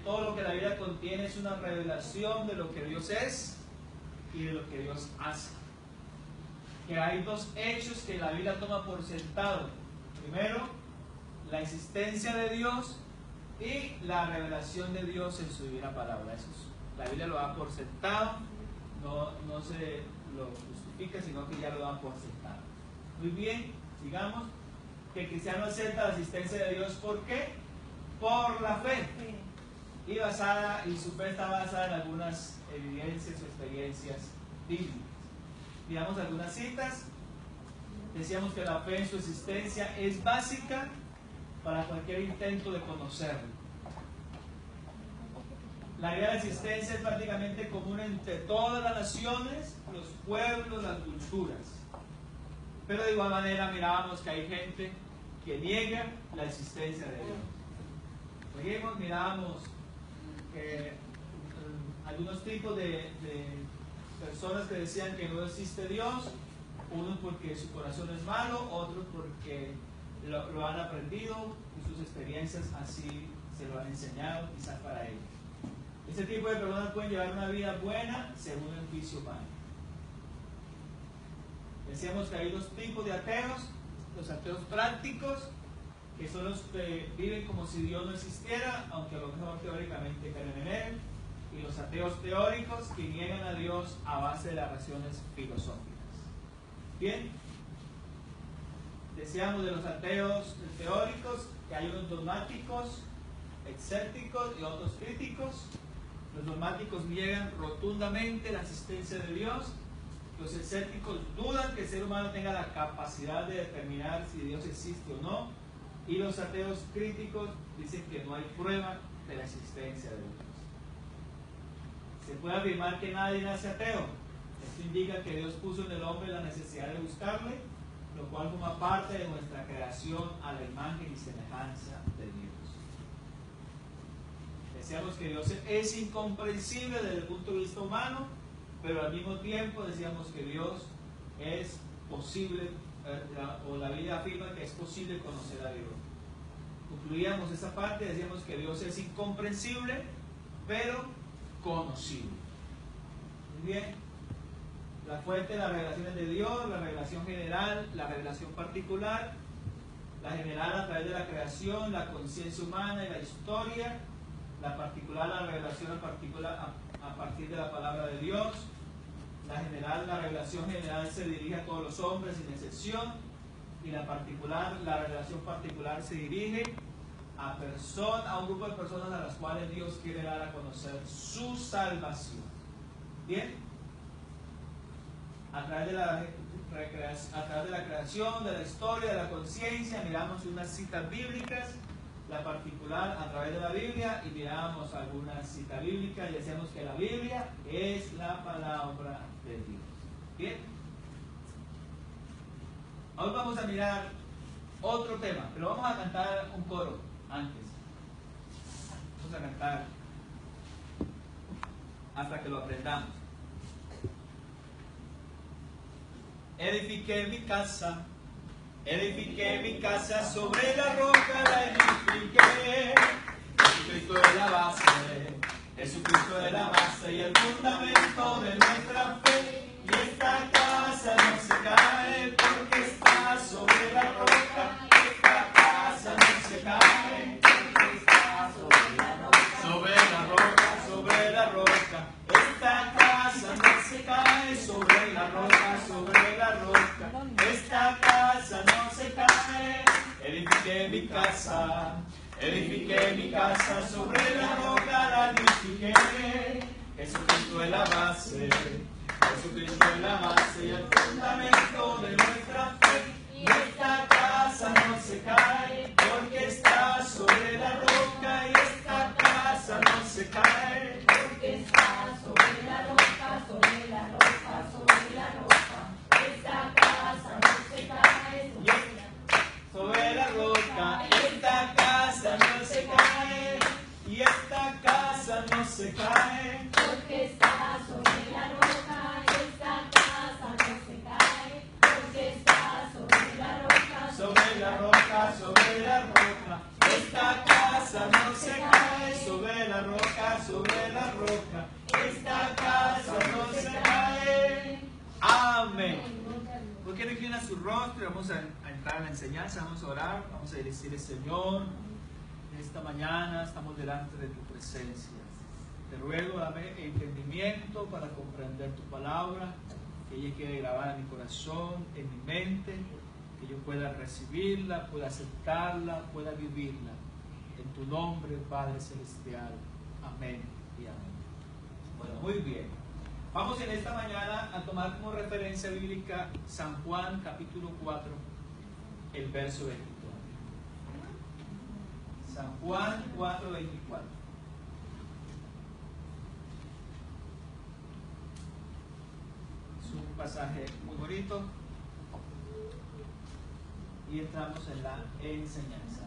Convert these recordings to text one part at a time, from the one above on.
todo lo que la Biblia contiene es una revelación de lo que Dios es y de lo que Dios hace. Que hay dos hechos que la Biblia toma por sentado. Primero, la existencia de Dios y la revelación de Dios en su divina palabra. Eso es, la Biblia lo da por sentado, no se lo justifica, sino que ya lo da por sentado. Muy bien, sigamos. Que el cristiano acepta la existencia de Dios, ¿por qué? Por la fe. Y su fe está basada en algunas evidencias o experiencias bíblicas. Miramos algunas citas. Decíamos que la fe en su existencia es básica para cualquier intento de conocerlo. La idea de la existencia es prácticamente común entre todas las naciones, los pueblos, las culturas. Pero de igual manera mirábamos que hay gente que niega la existencia de Dios. Seguimos, mirábamos que algunos tipos de personas que decían que no existe Dios, unos porque su corazón es malo, otros porque lo han aprendido y sus experiencias así se lo han enseñado quizás para ellos. Este tipo de personas pueden llevar una vida buena según el juicio humano. Decíamos que hay dos tipos de ateos: los ateos prácticos, que son los que viven como si Dios no existiera, aunque a lo mejor teóricamente creen en Él, y los ateos teóricos, que niegan a Dios a base de las razones filosóficas. Bien, decíamos de los ateos teóricos que hay unos dogmáticos, escépticos y otros críticos. Los dogmáticos niegan rotundamente la existencia de Dios. Los escépticos dudan que el ser humano tenga la capacidad de determinar si Dios existe o no. Y los ateos críticos dicen que no hay prueba de la existencia de Dios. Se puede afirmar que nadie nace ateo. Esto indica que Dios puso en el hombre la necesidad de buscarle, lo cual forma parte de nuestra creación a la imagen y semejanza de Dios. Decíamos que Dios es incomprensible desde el punto de vista humano, pero al mismo tiempo decíamos que Dios es posible, o la Biblia afirma que es posible conocer a Dios. Concluíamos esa parte, decíamos que Dios es incomprensible, pero conocible. Muy bien. La fuente de las revelaciones de Dios, la revelación general, la revelación particular, la general a través de la creación, la conciencia humana y la historia, la particular, la revelación a partir de la palabra de Dios, la general, la revelación general se dirige a todos los hombres sin excepción, y la particular, la revelación particular se dirige a un grupo de personas a las cuales Dios quiere dar a conocer su salvación. Bien, a través de la creación, de la historia, de la conciencia, miramos unas citas bíblicas, la particular a través de la Biblia, y miramos algunas citas bíblicas y decíamos que la Biblia es la palabra de Dios. Bien, hoy vamos a mirar otro tema, pero vamos a cantar un coro antes. Vamos a cantar hasta que lo aprendamos. Edifiqué mi casa sobre la roca, la edifiqué. Jesucristo es la base, Jesucristo es la base y el fundamento de nuestra fe. Y esta casa no se cae porque está sobre la roca. Esta casa no se cae porque está sobre la roca. Sobre la roca, sobre la roca. Esta casa no se cae sobre la roca, sobre la roca. Esta casa no se cae. Edifiqué mi casa sobre la roca, la edifiqué. Jesucristo es la base, Jesucristo es la base y el fundamento de nuestra fe. Y esta casa no se cae porque está sobre la roca. Y esta casa no se cae porque está sobre la roca, sobre la roca, sobre la roca. Esta casa no se cae sobre la roca. Esta casa no se cae y esta casa no se cae porque está sobre la roca. Esta casa no se cae porque está sobre la roca, sobre la roca, sobre la roca. Esta casa no se cae sobre la roca. sobre la roca, esta casa no se cae. Amén. ¿Por qué no inclina su rostro? Vamos a entrar en la enseñanza, vamos a orar, vamos a decirle: Señor, esta mañana estamos delante de tu presencia. Te ruego, dame entendimiento para comprender tu palabra, que ella quede grabada en mi corazón, en mi mente, que yo pueda recibirla, pueda aceptarla, pueda vivirla. En tu nombre, Padre Celestial. Amén y amén. Bueno, muy bien. Vamos en esta mañana a tomar como referencia bíblica San Juan capítulo 4, el verso 24. San Juan 4, 24. Es un pasaje muy bonito. Y entramos en la enseñanza.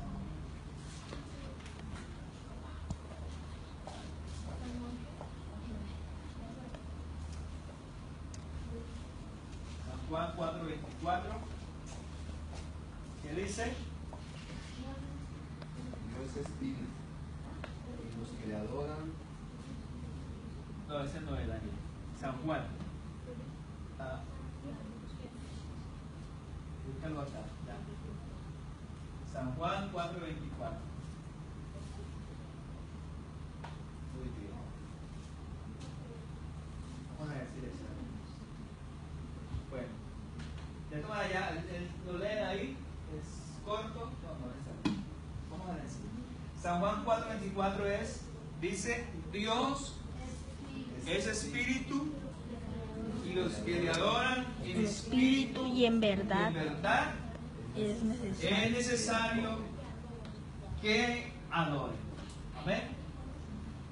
San Juan 4, 24. ¿Qué dice? Dios es espíritu, y los que le adoran. No, ese no es Daniel. San Juan. Búscalo acá. Ya. San Juan 4, 24. Muy bien. Vamos a decir eso. Bueno. De todas maneras, lo leen ahí. Es corto. No, es así. Vamos a decir. San Juan 4, 24 dice: Dios es espíritu, y los que le adoran en espíritu y en verdad, es necesario que adoren. Amén.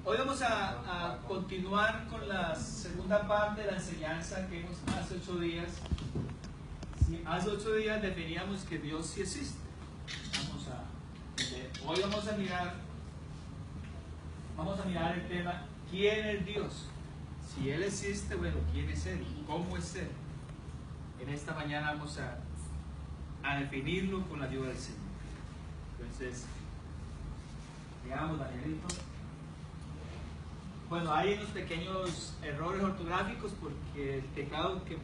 Hoy vamos a continuar con la segunda parte de la enseñanza que hemos hace 8 días. Hace 8 días definíamos que Dios sí existe. Hoy vamos a mirar el tema: ¿quién es Dios? Si Él existe, bueno, ¿quién es Él? ¿Cómo es Él? En esta mañana vamos a definirlo con la ayuda del Señor. Entonces, digamos, Danielito. Bueno, hay unos pequeños errores ortográficos porque el teclado que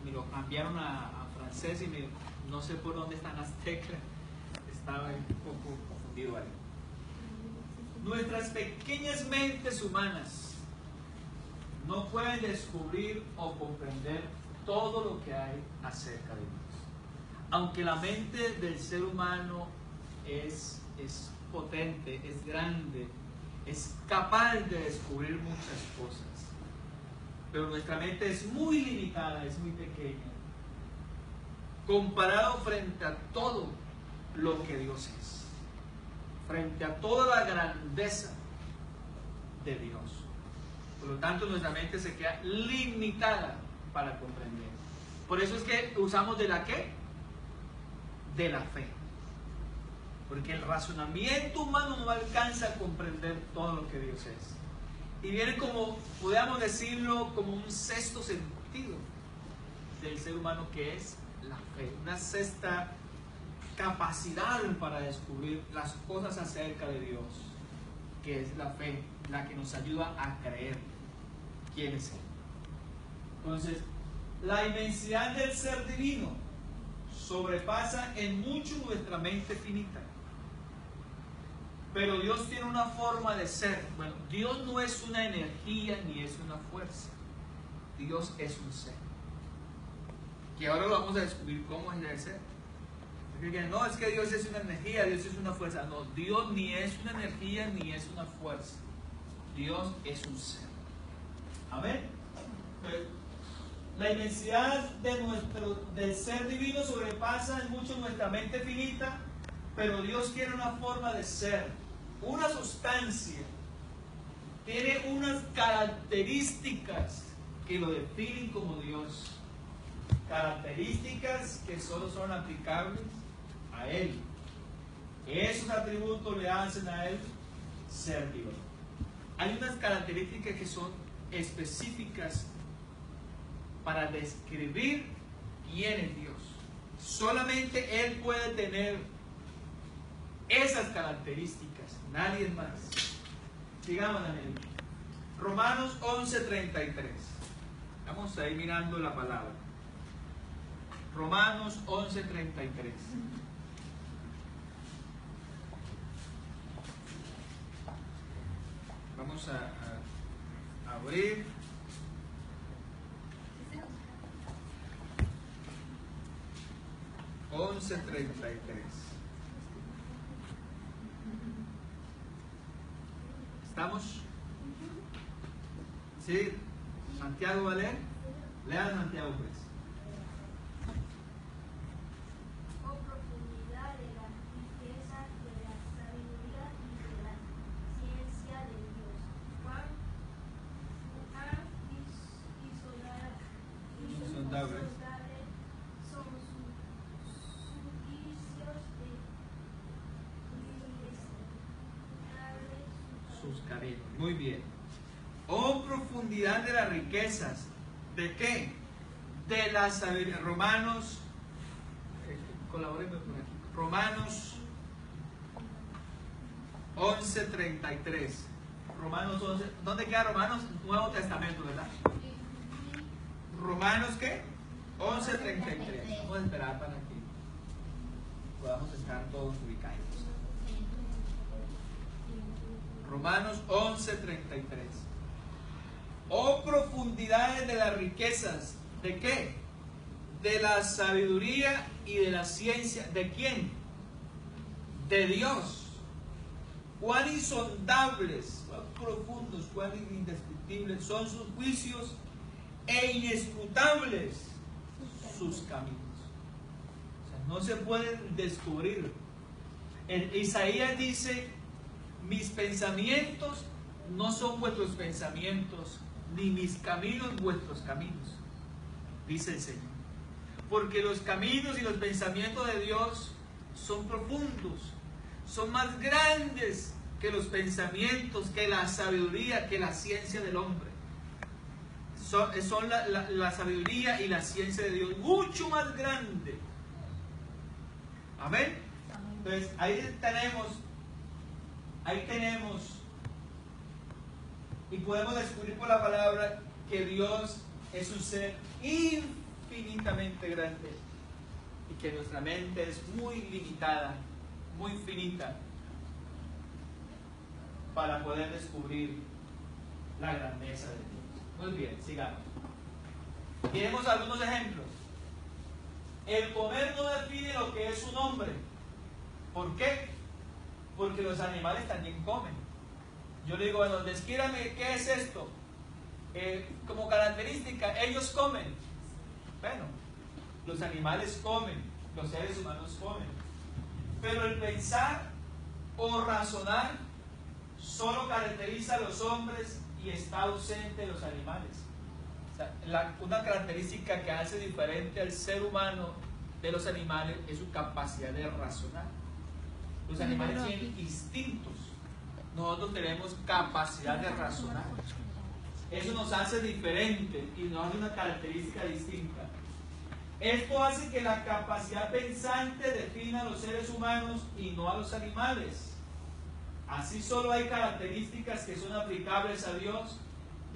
me lo cambiaron a francés y no sé por dónde están las teclas. Estaba un poco confundido ahí. Nuestras pequeñas mentes humanas no pueden descubrir o comprender todo lo que hay acerca de Dios. Aunque la mente del ser humano es potente, es grande, es capaz de descubrir muchas cosas, pero nuestra mente es muy limitada, es muy pequeña, comparado frente a todo lo que Dios es, frente a toda la grandeza de Dios. Por lo tanto, nuestra mente se queda limitada para comprender. Por eso es que usamos ¿de la qué? De la fe. Porque el razonamiento humano no alcanza a comprender todo lo que Dios es. Y viene como, podríamos decirlo, como un sexto sentido del ser humano, que es la fe. Una sexta capacidad para descubrir las cosas acerca de Dios, que es la fe, la que nos ayuda a creer quién es Él. Entonces, la inmensidad del ser divino sobrepasa en mucho nuestra mente finita. Pero Dios tiene una forma de ser. Bueno, Dios no es una energía ni es una fuerza. Dios es un ser. Que ahora lo vamos a descubrir cómo es el ser. No, es que Dios es una energía, Dios es una fuerza. No, Dios ni es una energía ni es una fuerza. Dios es un ser. Amén. La inmensidad del ser divino sobrepasa en mucho nuestra mente finita, pero Dios tiene una forma de ser, una sustancia, tiene unas características que lo definen como Dios. Características que solo son aplicables a Él. Esos atributos le hacen a Él ser Dios. Hay unas características que son específicas para describir quién es Dios. Solamente Él puede tener esas características, nadie más. Sigamos, Daniel. Romanos 11:33. Vamos a ir mirando la palabra. Romanos 11:33. Vamos a abrir. $11.33. ¿Estamos? ¿Sí? ¿Santiago va a leer? Lea Santiago, pues. Oh profundidad de la riqueza, de la sabiduría y de la ciencia de Dios. Cuán insondables son sus juicios sus caminos. Muy bien. Oh profundidad de las riquezas. ¿De qué? De la sabiduría. Romanos, colaboremos por aquí. Romanos 11:33. Romanos 11. ¿Dónde queda Romanos? Nuevo Testamento, ¿verdad? Romanos, ¿qué? 11:33. Vamos a esperar para que podamos estar todos ubicados. Romanos 11:33. Oh profundidades de las riquezas. ¿De qué? De la sabiduría y de la ciencia. ¿De quién? De Dios. Cuán insondables, cuán profundos, cuán indescriptibles son sus juicios e inescrutables sus caminos. O sea, no se pueden descubrir. En Isaías dice: mis pensamientos no son vuestros pensamientos, ni mis caminos vuestros caminos, dice el Señor. Porque los caminos y los pensamientos de Dios son profundos, son más grandes que los pensamientos, que la sabiduría, que la ciencia del hombre. Son la sabiduría y la ciencia de Dios, mucho más grande. Amén. Entonces ahí tenemos y podemos descubrir por la palabra que Dios es un ser infinitamente grande y que nuestra mente es muy limitada, muy finita, para poder descubrir la grandeza de Dios. Muy bien, sigamos. Tenemos algunos ejemplos. El comer no define lo que es un hombre. ¿Por qué? Porque los animales también comen. Yo le digo, bueno, descríbame qué es esto. Como característica, ellos comen. Bueno, los animales comen, los seres humanos comen. Pero el pensar o razonar solo caracteriza a los hombres y está ausente de los animales. O sea, una característica que hace diferente al ser humano de los animales es su capacidad de razonar. Los animales tienen instintos. Nosotros tenemos capacidad de razonar. Eso nos hace diferente y nos hace una característica distinta. Esto hace que la capacidad pensante defina a los seres humanos y no a los animales. Así solo hay características que son aplicables a Dios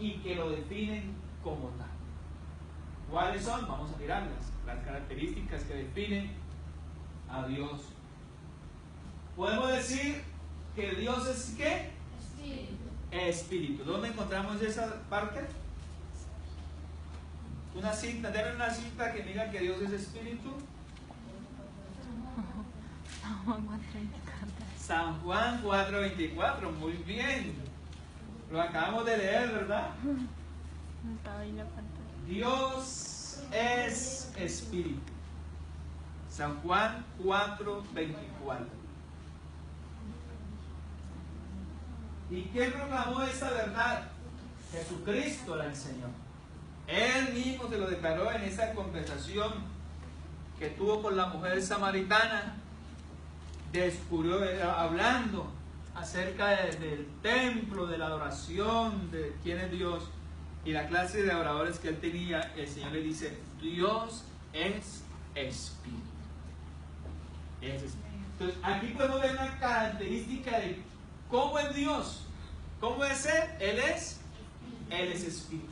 y que lo definen como tal. ¿Cuáles son? Vamos a mirarlas. Las características que definen a Dios. Podemos decir que Dios es ¿qué? Espíritu. Espíritu. ¿Dónde encontramos esa parte? Una cinta, denme una cinta que diga que Dios es espíritu. San Juan 4:24, muy bien. Lo acabamos de leer, ¿verdad? Dios es espíritu. San Juan 4:24. ¿Y quién proclamó esta verdad? Jesucristo la enseñó. Él mismo se lo declaró en esa conversación que tuvo con la mujer samaritana. Descubrió, hablando acerca del templo, de la adoración, de quién es Dios y la clase de adoradores que él tenía. El Señor le dice: Dios es espíritu. Es espíritu. Entonces aquí podemos ver una característica de cómo es Dios. ¿Cómo es Él? Él es espíritu.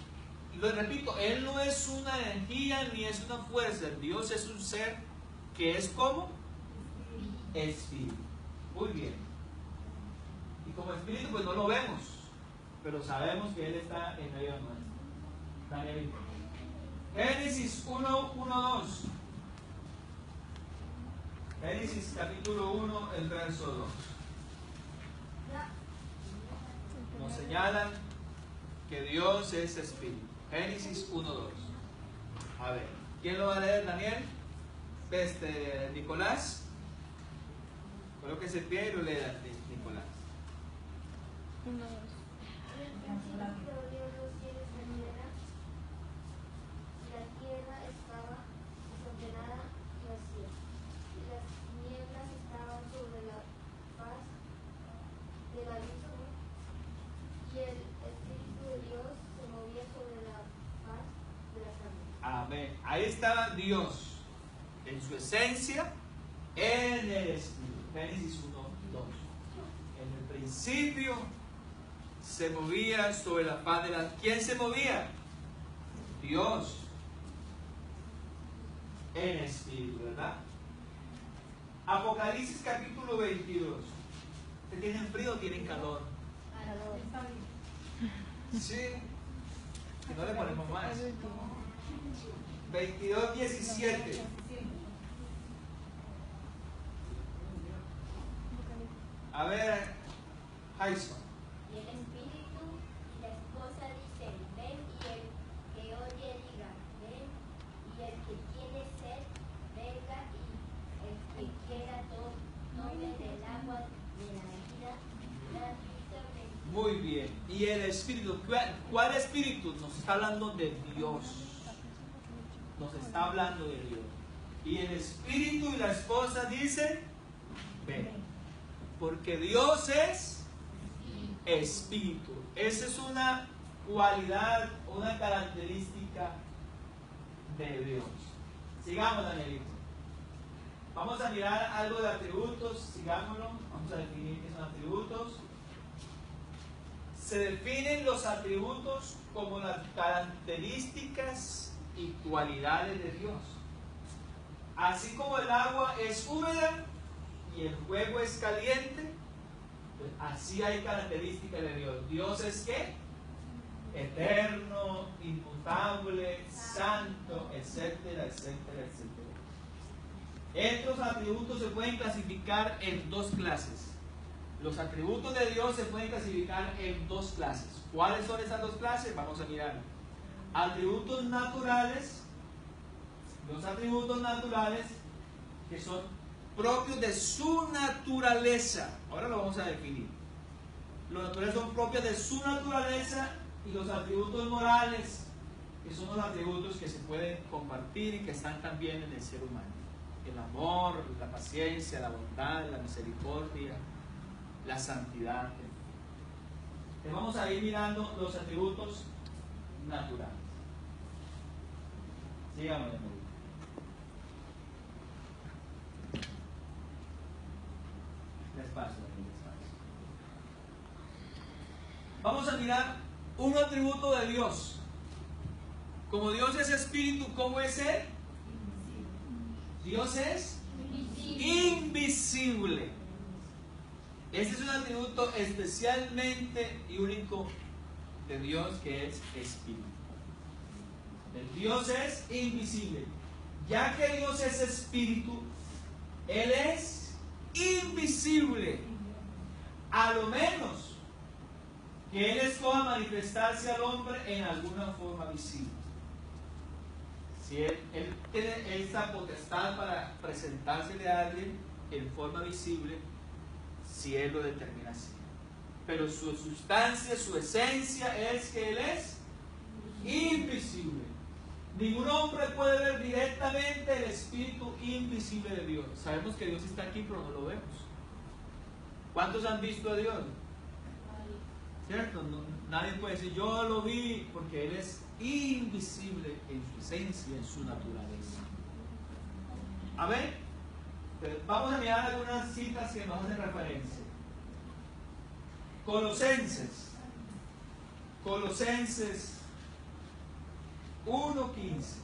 Lo repito, Él no es una energía ni es una fuerza. Dios es un ser que es como espíritu. Muy bien. Y como espíritu pues no lo vemos, pero sabemos que Él está en medio nuestro. Daniel. Génesis 1:1-2. Génesis capítulo 1, el verso 2. Nos señalan que Dios es espíritu. Génesis 1:2. A ver, ¿quién lo va a leer? Daniel. Nicolás. Colóquese en pie y lo lea, Nicolás. 1, 2. La tierra estaba desordenada y vacía, y las tinieblas estaban sobre la faz del abismo, y el Espíritu de Dios se movía sobre la faz de las aguas. Amén. Ahí estaba Dios en su esencia, en el Espíritu. Génesis 1:2. En el principio se movía sobre la faz de la... ¿Quién se movía? Dios. En espíritu, ¿verdad? Apocalipsis capítulo 22. ¿Ustedes tienen frío o tienen calor? Sí. Si no le ponemos más. 22:17. A ver, Jason. Y el Espíritu y la esposa dicen, ven, y el que oye diga, ven, y el que tiene sed, venga, y el que quiera tome del agua de la vida gratuitamente. Muy bien. Y el Espíritu, ¿cuál Espíritu? Nos está hablando de Dios. Nos está hablando de Dios. Y el Espíritu y la esposa dicen, ven. Porque Dios es espíritu. Esa es una cualidad, una característica de Dios. Sigamos, Danielito. Vamos a mirar algo de atributos. Sigámoslo. Vamos a definir qué son atributos. Se definen los atributos como las características y cualidades de Dios. Así como el agua es húmeda y el fuego es caliente, pues así hay características de Dios. Dios es ¿qué? Eterno, inmutable, santo, etcétera, etcétera, etcétera. Estos atributos se pueden clasificar en dos clases. Los atributos de Dios se pueden clasificar en dos clases. ¿Cuáles son esas dos clases? Vamos a mirar. Atributos naturales. Los atributos naturales que son propios de su naturaleza. Ahora lo vamos a definir. Los naturales son propios de su naturaleza, y los atributos morales, que son los atributos que se pueden compartir y que están también en el ser humano. El amor, la paciencia, la bondad, la misericordia, la santidad. Entonces vamos a ir mirando los atributos naturales. Sigamos, de nuevo. Despacio. Vamos a mirar un atributo de Dios. Como Dios es espíritu, ¿cómo es Él? Dios es invisible. Este es un atributo especialmente y único de Dios, que es espíritu. El Dios es invisible. Ya que Dios es espíritu, Él es invisible. A lo menos que Él escoja manifestarse al hombre en alguna forma visible. Si Él tiene esa potestad para presentársele a alguien en forma visible, si Él lo determina así. Pero su sustancia, su esencia es que Él es invisible. Ningún hombre puede ver directamente el espíritu invisible de Dios. Sabemos que Dios está aquí, pero no lo vemos. ¿Cuántos han visto a Dios? ¿Cierto? Nadie puede decir, yo lo vi, porque Él es invisible en su esencia, en su naturaleza. A ver, vamos a mirar algunas citas que nos hacen referencia. Colosenses, Colosenses 1:15.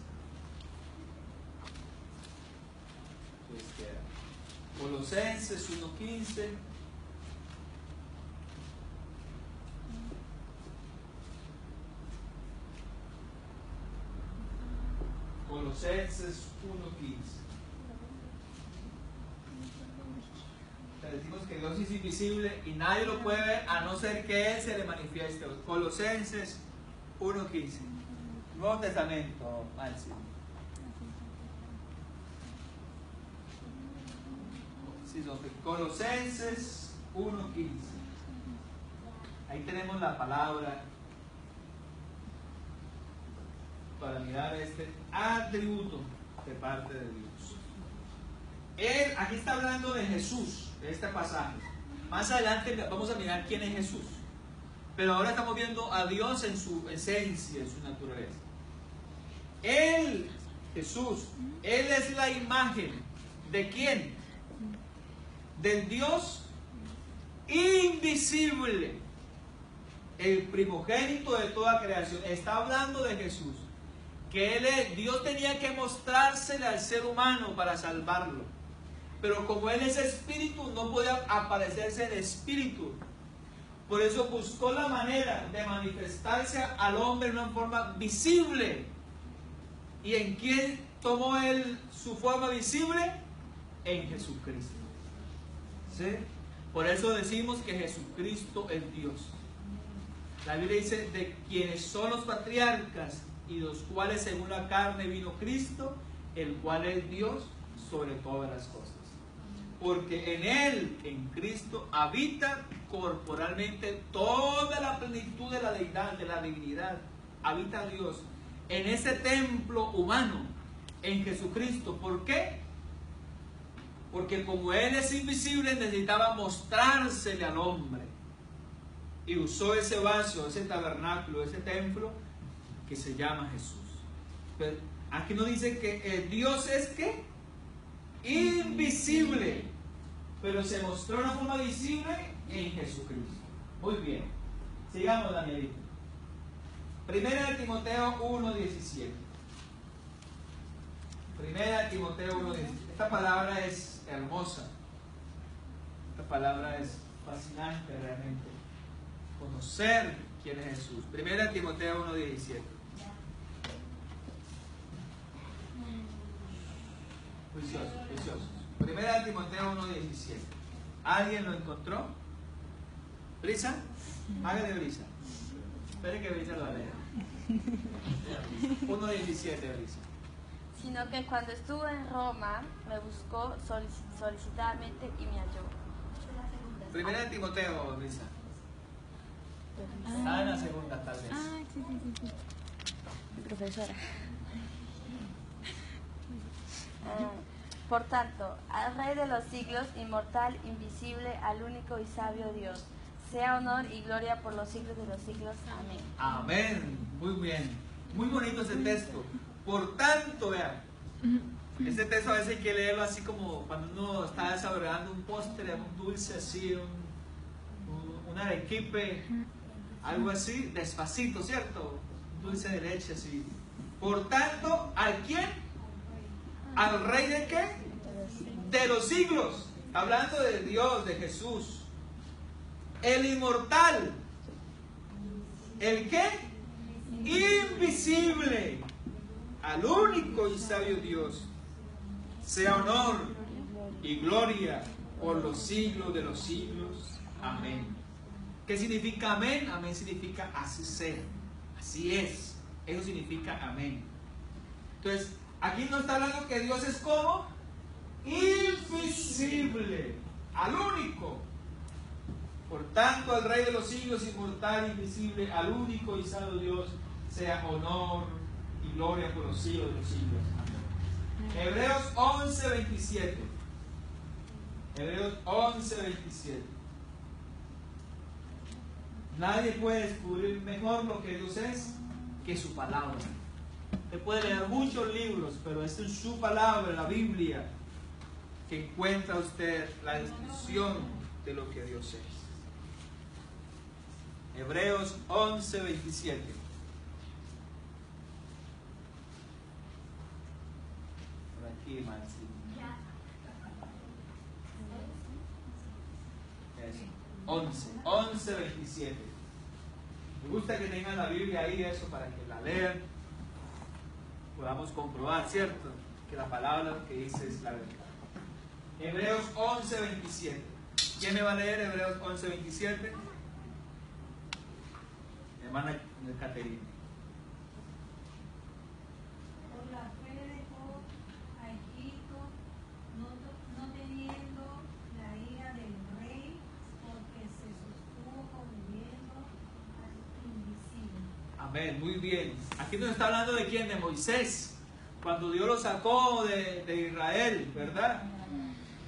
Colosenses 1:15. Colosenses 1:15. Decimos que Dios es invisible y nadie lo puede ver a no ser que Él se le manifieste. Colosenses 1:15. Nuevo Testamento, Máximo. Sí, Colosenses 1:15. Ahí tenemos la palabra para mirar este atributo de parte de Dios. Él, aquí está hablando de Jesús, de este pasaje. Más adelante vamos a mirar quién es Jesús. Pero ahora estamos viendo a Dios en su esencia, en su naturaleza. Él, Jesús, Él es la imagen ¿de quién? Del Dios invisible, el primogénito de toda creación. Está hablando de Jesús, que Dios tenía que mostrársele al ser humano para salvarlo. Pero como Él es espíritu, no podía aparecerse en espíritu. Por eso buscó la manera de manifestarse al hombre en una forma visible. ¿Y en quién tomó Él su forma visible? En Jesucristo. ¿Sí? Por eso decimos que Jesucristo es Dios. La Biblia dice de quienes son los patriarcas y los cuales según la carne vino Cristo, el cual es Dios sobre todas las cosas. Porque en Él, en Cristo, habita corporalmente toda la plenitud de la deidad, de la divinidad. Habita Dios en ese templo humano, en Jesucristo. ¿Por qué? Porque como Él es invisible, necesitaba mostrársele al hombre. Y usó ese vaso, ese tabernáculo, ese templo que se llama Jesús. Pero aquí nos dice que Dios es ¿qué? Invisible, pero se mostró de una forma visible en Jesucristo. Muy bien, sigamos, Danielito. Primera de Timoteo 1:17. Primera de Timoteo 1:17. Esta palabra es hermosa. Esta palabra es fascinante realmente. Conocer quién es Jesús. Primera de Timoteo 1:17. Juiciosos. Primera de Timoteo 1:17. ¿Alguien lo encontró? ¿Brisa? Hágale brisa. Espere que Brisa lo lea. 1:17, Brisa. Sino que cuando estuve en Roma me buscó solicitadamente y me halló. Primera de Timoteo, Brisa. Está en la segunda, tal vez. Sí. Mi profesora. Por tanto, al Rey de los siglos, inmortal, invisible, al único y sabio Dios, sea honor y gloria por los siglos de los siglos. Amén. Amén. Muy bien. Muy bonito ese texto. Por tanto, vean, este texto a veces hay que leerlo así como cuando uno está saboreando un postre, un dulce así, un arequipe, algo así, despacito, ¿cierto? Un dulce de leche así. Por tanto, ¿a quién? ¿Al Rey de qué? De los siglos. Hablando de Dios, de Jesús. El inmortal. ¿El qué? Invisible. Al único y sabio Dios. Sea honor y gloria por los siglos de los siglos. Amén. ¿Qué significa amén? Amén significa así ser. Así es. Eso significa amén. Entonces, aquí nos está hablando que Dios es como invisible, al único. Por tanto, al Rey de los siglos, inmortal, invisible, al único y sabio Dios, sea honor y gloria por los siglos de los siglos. Amén. Hebreos 11:27. Hebreos 11:27. Nadie puede descubrir mejor lo que Dios es que su palabra. Usted puede leer muchos libros, pero es en su palabra, la Biblia, que encuentra usted la descripción de lo que Dios es. Hebreos 11:27. Por aquí, Maxi. Eso. 11:27. Me gusta que tengan la Biblia ahí, eso, para que la lean. Podamos comprobar, ¿cierto? Que la palabra que dice es la verdad. Hebreos 11:27. ¿Quién me va a leer Hebreos 11:27? Hermana Caterina. Por la fe dejó a Egipto, no teniendo la ira del rey, porque se sostuvo conviviendo al invisible. Amén, muy bien. Aquí nos está hablando de quién, de Moisés. Cuando Dios lo sacó de Israel, ¿verdad?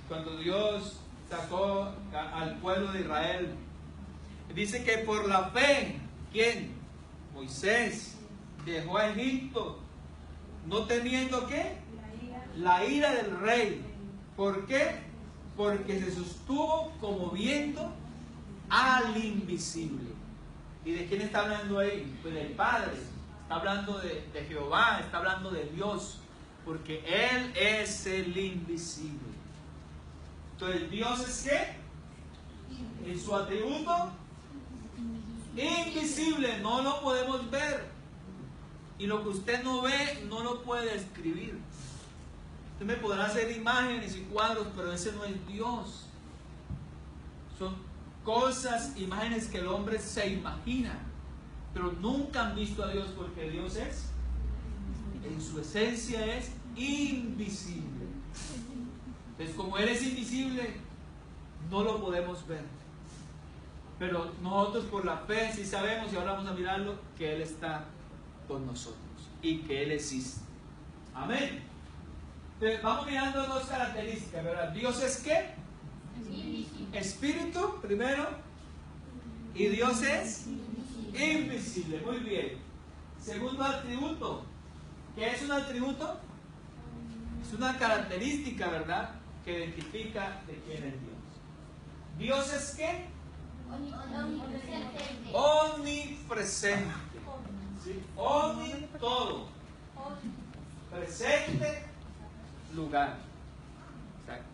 Cuando Dios sacó al pueblo de Israel. Dice que por la fe, ¿quién? Moisés dejó a Egipto, no teniendo ¿qué? La ira del rey. ¿Por qué? Porque se sostuvo como viendo al invisible. ¿Y de quién está hablando ahí? Pues del Padre. Está hablando de Jehová, está hablando de Dios, porque Él es el invisible. Entonces, ¿Dios es qué? En su atributo invisible, no lo podemos ver. Y lo que usted no ve, no lo puede escribir. Usted me podrá hacer imágenes y cuadros, pero ese no es Dios. Son cosas, imágenes que el hombre se imagina, pero nunca han visto a Dios, porque Dios es, en su esencia es invisible. Entonces, como Él es invisible, no lo podemos ver. Pero nosotros por la fe sí sabemos, y ahora vamos a mirarlo, que Él está con nosotros y que Él existe. Amén. Entonces, vamos mirando dos características, ¿verdad? Dios es ¿qué? Espíritu, primero. Y Dios es invisible. Muy bien. Segundo atributo. ¿Qué es un atributo? Es una característica, ¿verdad?, que identifica de quién es Dios. ¿Dios es qué? Omnipresente. ¿Sí? Omni, todo. Presente, lugar. Exacto.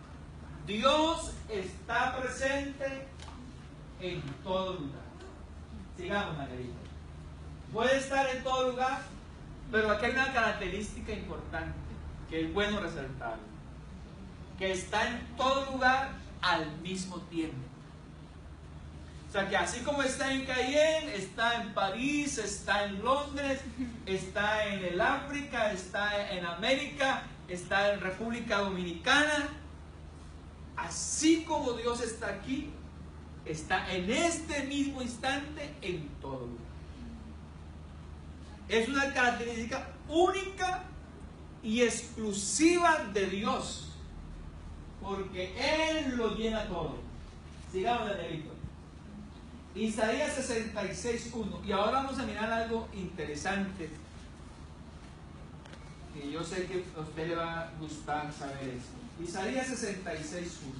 Dios está presente en todo lugar. Sigamos, Margarita. Puede estar en todo lugar, pero aquí hay una característica importante que es bueno resaltar, que está en todo lugar al mismo tiempo. O sea, que así como está en Cayenne, está en París, está en Londres, está en el África, está en América, está en República Dominicana, así como Dios está aquí, está en este mismo instante en todo lugar. Es una característica única y exclusiva de Dios, porque Él lo llena todo. Sigamos, Danielito. Isaías 66:1. Y ahora vamos a mirar algo interesante, y yo sé que a usted le va a gustar saber eso. Isaías 66:1.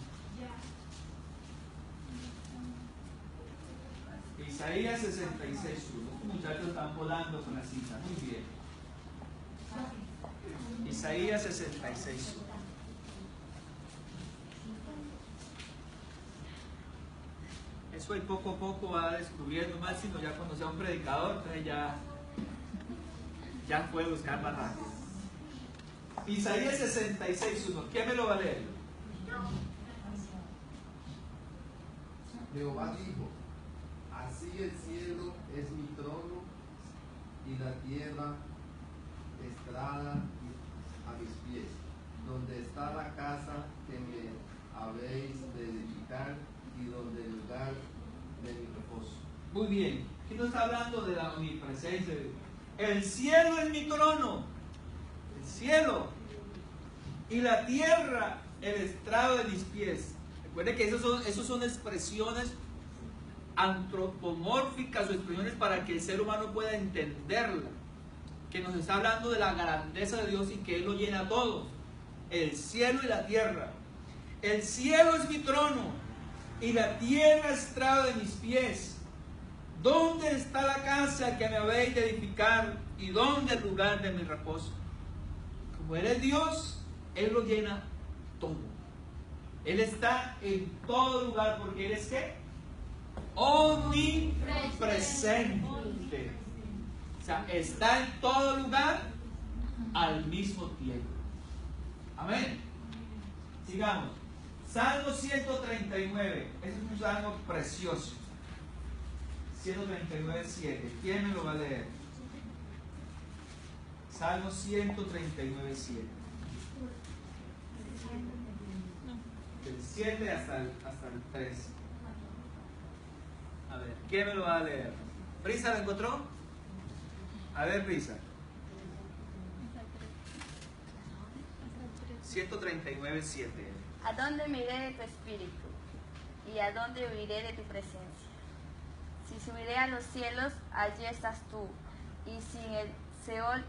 Isaías 66:1. Estos muchachos están volando con la cita. Muy bien. Isaías 66:1. Eso ahí poco a poco va descubriendo más, sino ya cuando sea un predicador, entonces ya puede buscar más rápido. Isaías 66:1. ¿Quién me lo va a leer? Jehová dijo: así el cielo es mi trono y la tierra estrada a mis pies, donde está la casa que me habéis de edificar y donde el lugar de mi reposo. Muy bien, aquí nos está hablando de la omnipresencia de Dios. El cielo es mi trono, el cielo, y la tierra el estrado de mis pies. Recuerden que esos son expresiones antropomórficas o expresiones para que el ser humano pueda entenderla, que nos está hablando de la grandeza de Dios y que Él lo llena todo. El cielo y la tierra. El cielo es mi trono y la tierra estrado de mis pies, ¿Dónde está la casa que me habéis de edificar? ¿Y dónde el lugar de mi reposo? Como Él es Dios, Él lo llena todo. Él está en todo lugar porque Él es ¿qué? Omnipresente. O sea, está en todo lugar al mismo tiempo. Amén. Sigamos. Salmo 139. Ese es un salmo precioso. 139, 7. ¿Quién me lo va a leer? Salmo 139, 7. Del 7 hasta el 3. A ver, ¿quién me lo va a leer? ¿Brisa lo encontró? A ver, Brisa. 139, 7. ¿A dónde me iré de tu espíritu? ¿Y a dónde huiré de tu presencia? Si subiré a los cielos, allí estás tú. Y si en el Seol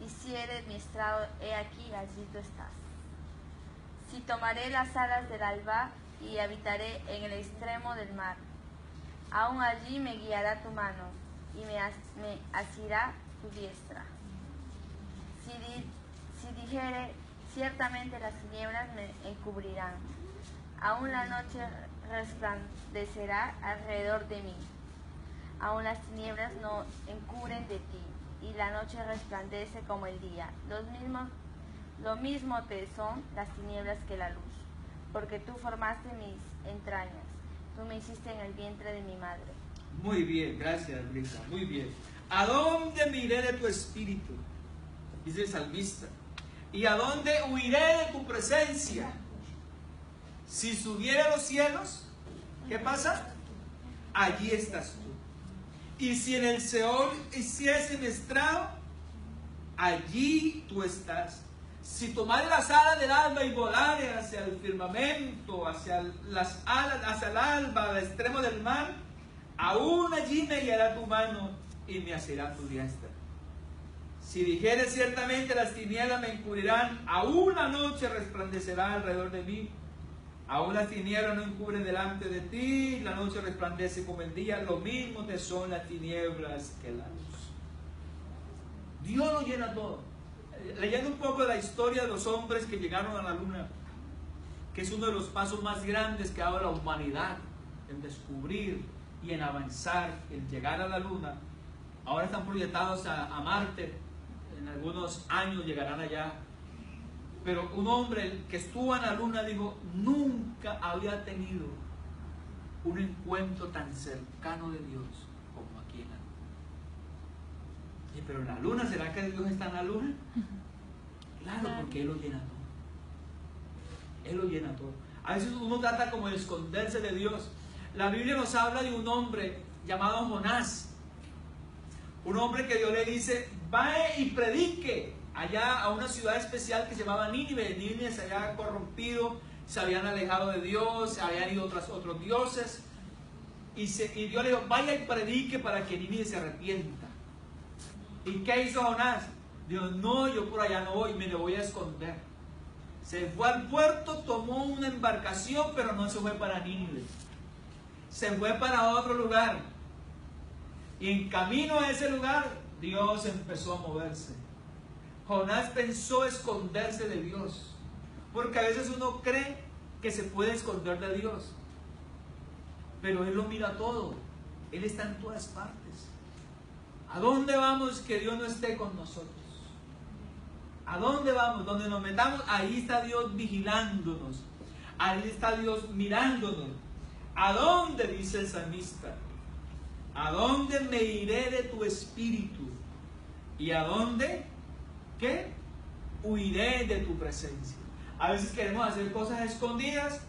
hiciere mi estrado, he aquí, allí tú estás. Si tomaré las alas del alba y habitaré en el extremo del mar, aún allí me guiará tu mano y me asirá tu diestra. Si dijere, ciertamente las tinieblas me encubrirán, aún la noche resplandecerá alrededor de mí. Aún las tinieblas no encubren de ti, y la noche resplandece como el día. Lo mismo te son las tinieblas que la luz, porque tú formaste mis entrañas, tú me hiciste en el vientre de mi madre. Muy bien, gracias, Brisa, muy bien. ¿A dónde me iré de tu espíritu? Dice el salmista. ¿Y a dónde huiré de tu presencia? Si subiera a los cielos, ¿qué pasa? Allí estás tú. Y si en el Seol hiciese mi estrado, allí tú estás. Si tomare las alas del alba y volare hacia el firmamento, hacia las alas, hacia el alba, al extremo del mar, aún allí me guiará tu mano y me asirá tu diestra. Si dijere ciertamente las tinieblas me encubrirán, aún la noche resplandecerá alrededor de mí. Aún las tinieblas no encubren delante de ti, la noche resplandece como el día, lo mismo te son las tinieblas que la luz. Dios lo llena todo. Leyendo un poco de la historia de los hombres que llegaron a la luna, que es uno de los pasos más grandes que ha dado la humanidad en descubrir y en avanzar, en llegar a la luna. Ahora están proyectados a Marte, en algunos años llegarán allá. Pero un hombre que estuvo en la luna dijo, nunca había tenido un encuentro tan cercano de Dios como aquí en la luna. Y pero en la luna, ¿será que Dios está en la luna? Claro, porque Él lo llena todo. Él lo llena todo. A veces uno trata como de esconderse de Dios. La Biblia nos habla de un hombre llamado Jonás. Un hombre que Dios le dice, vaya y predique allá a una ciudad especial que se llamaba Nínive. Nínive se había corrompido, se habían alejado de Dios, se habían ido tras otros dioses. Y Dios le dijo, vaya y predique para que Nínive se arrepienta. ¿Y qué hizo Jonás? Dijo, no, yo por allá no voy, me lo voy a esconder. Se fue al puerto, tomó una embarcación, pero no se fue para Nínive. Se fue para otro lugar. Y en camino a ese lugar, Dios empezó a moverse. Jonás pensó esconderse de Dios, porque a veces uno cree que se puede esconder de Dios, pero Él lo mira todo. Él está en todas partes. ¿A dónde vamos que Dios no esté con nosotros? ¿A dónde vamos? Donde nos metamos, ahí está Dios vigilándonos. Ahí está Dios mirándonos. ¿A dónde? Dice el salmista. ¿A dónde me iré de tu espíritu? ¿Y a dónde? ¿Qué? Huiré de tu presencia. A veces queremos hacer cosas escondidas,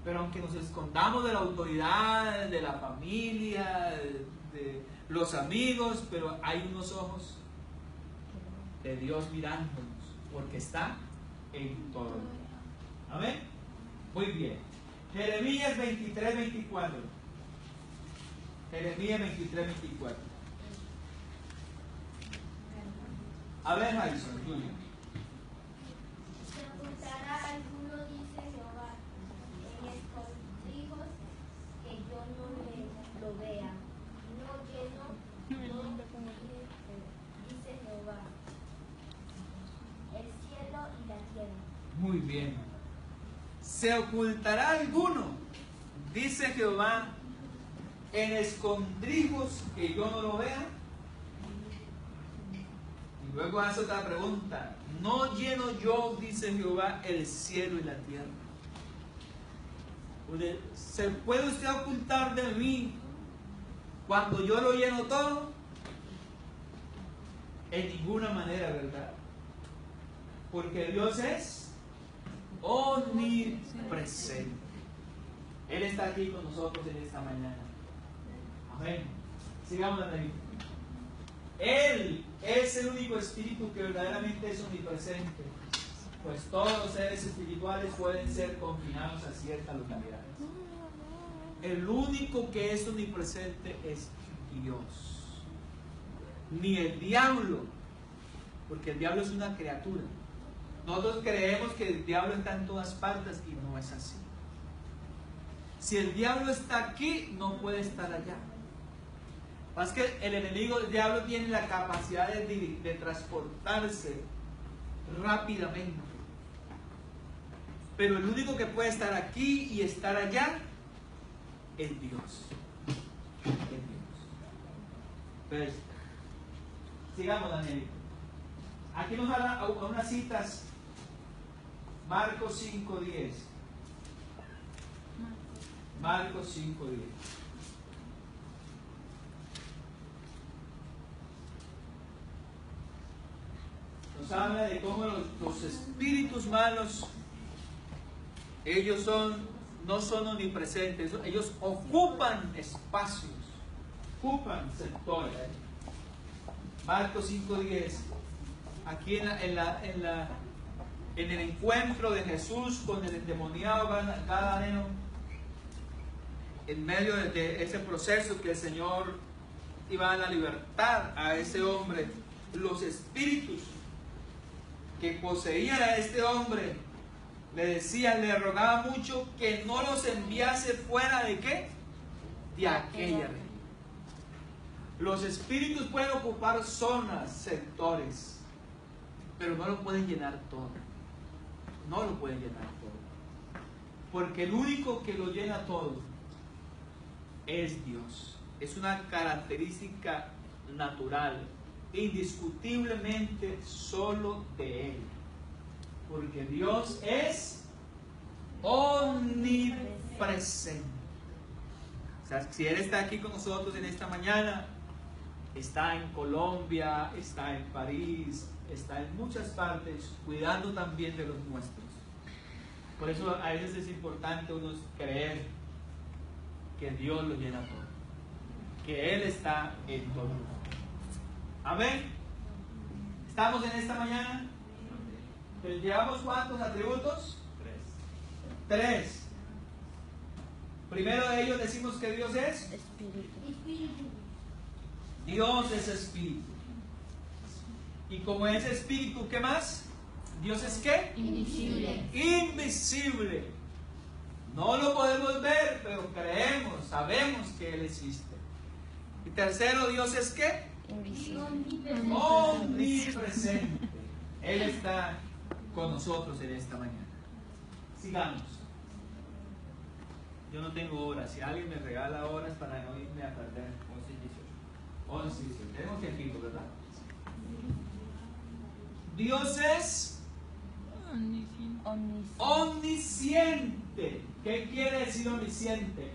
pero aunque nos escondamos de la autoridad, de la familia, de los amigos, pero hay unos ojos de Dios mirándonos, porque está en todo lugar. Amén. Muy bien. Jeremías 23, 24. Jeremías 23, 24. A ver, Jason, tuyo. Se ocultará alguno, dice Jehová, en escondrijos que yo no lo vea, bien. ¿Se ocultará alguno, dice Jehová, en escondrijos que yo no lo vea? Y luego hace otra pregunta. ¿No lleno yo, dice Jehová, el cielo y la tierra? ¿Se puede usted ocultar de mí cuando yo lo lleno todo? En ninguna manera, ¿verdad? Porque Dios es omnipresente. Él está aquí con nosotros en esta mañana. Amén. Sigamos la Biblia. Él es el único espíritu que verdaderamente es omnipresente, pues todos los seres espirituales pueden ser confinados a ciertas localidades. El único que es omnipresente es Dios. Ni el diablo, porque el diablo es una criatura. Nosotros creemos que el diablo está en todas partes y no es así. Si el diablo está aquí, no puede estar allá. Más que el enemigo, el diablo tiene la capacidad de transportarse rápidamente. Pero el único que puede estar aquí y estar allá es Dios. Es Dios. Pues, sigamos, Daniel. Aquí nos habla a unas citas. Marcos 5:10. Marcos 5:10. Nos habla de cómo los espíritus malos, ellos no son omnipresentes, ellos ocupan espacios, ocupan sectores. Marcos 5:10. Aquí en el encuentro de Jesús con el endemoniado gadareno, en medio de ese proceso que el Señor iba a la libertad a ese hombre, los espíritus que poseían a este hombre le decían, le rogaban mucho que no los enviase fuera de ¿qué? De aquella región. Los espíritus pueden ocupar zonas, sectores, pero no lo pueden llenar todo. No lo pueden llenar todo. Porque el único que lo llena todo es Dios. Es una característica natural, indiscutiblemente solo de Él. Porque Dios es omnipresente. O sea, si Él está aquí con nosotros en esta mañana, está en Colombia, está en París, está en muchas partes, cuidando también de los nuestros. Por eso a veces es importante uno creer que Dios lo llena todo, que Él está en todo. Amén. ¿Estamos en esta mañana? ¿Llevamos cuántos atributos? 3. Primero de ellos decimos que Dios es Espíritu. Dios es espíritu. Y como es espíritu, ¿qué más? Dios es ¿qué? Invisible. Invisible. No lo podemos ver, pero creemos, sabemos que Él existe. Y tercero, Dios es ¿qué? Invisible. Omnipresente. Él está con nosotros en esta mañana. Sigamos. Yo no tengo horas. Si alguien me regala horas para no irme a perder. 11 y 18. Tenemos tiempito, ¿verdad? Dios es omnisciente. ¿Qué quiere decir omnisciente?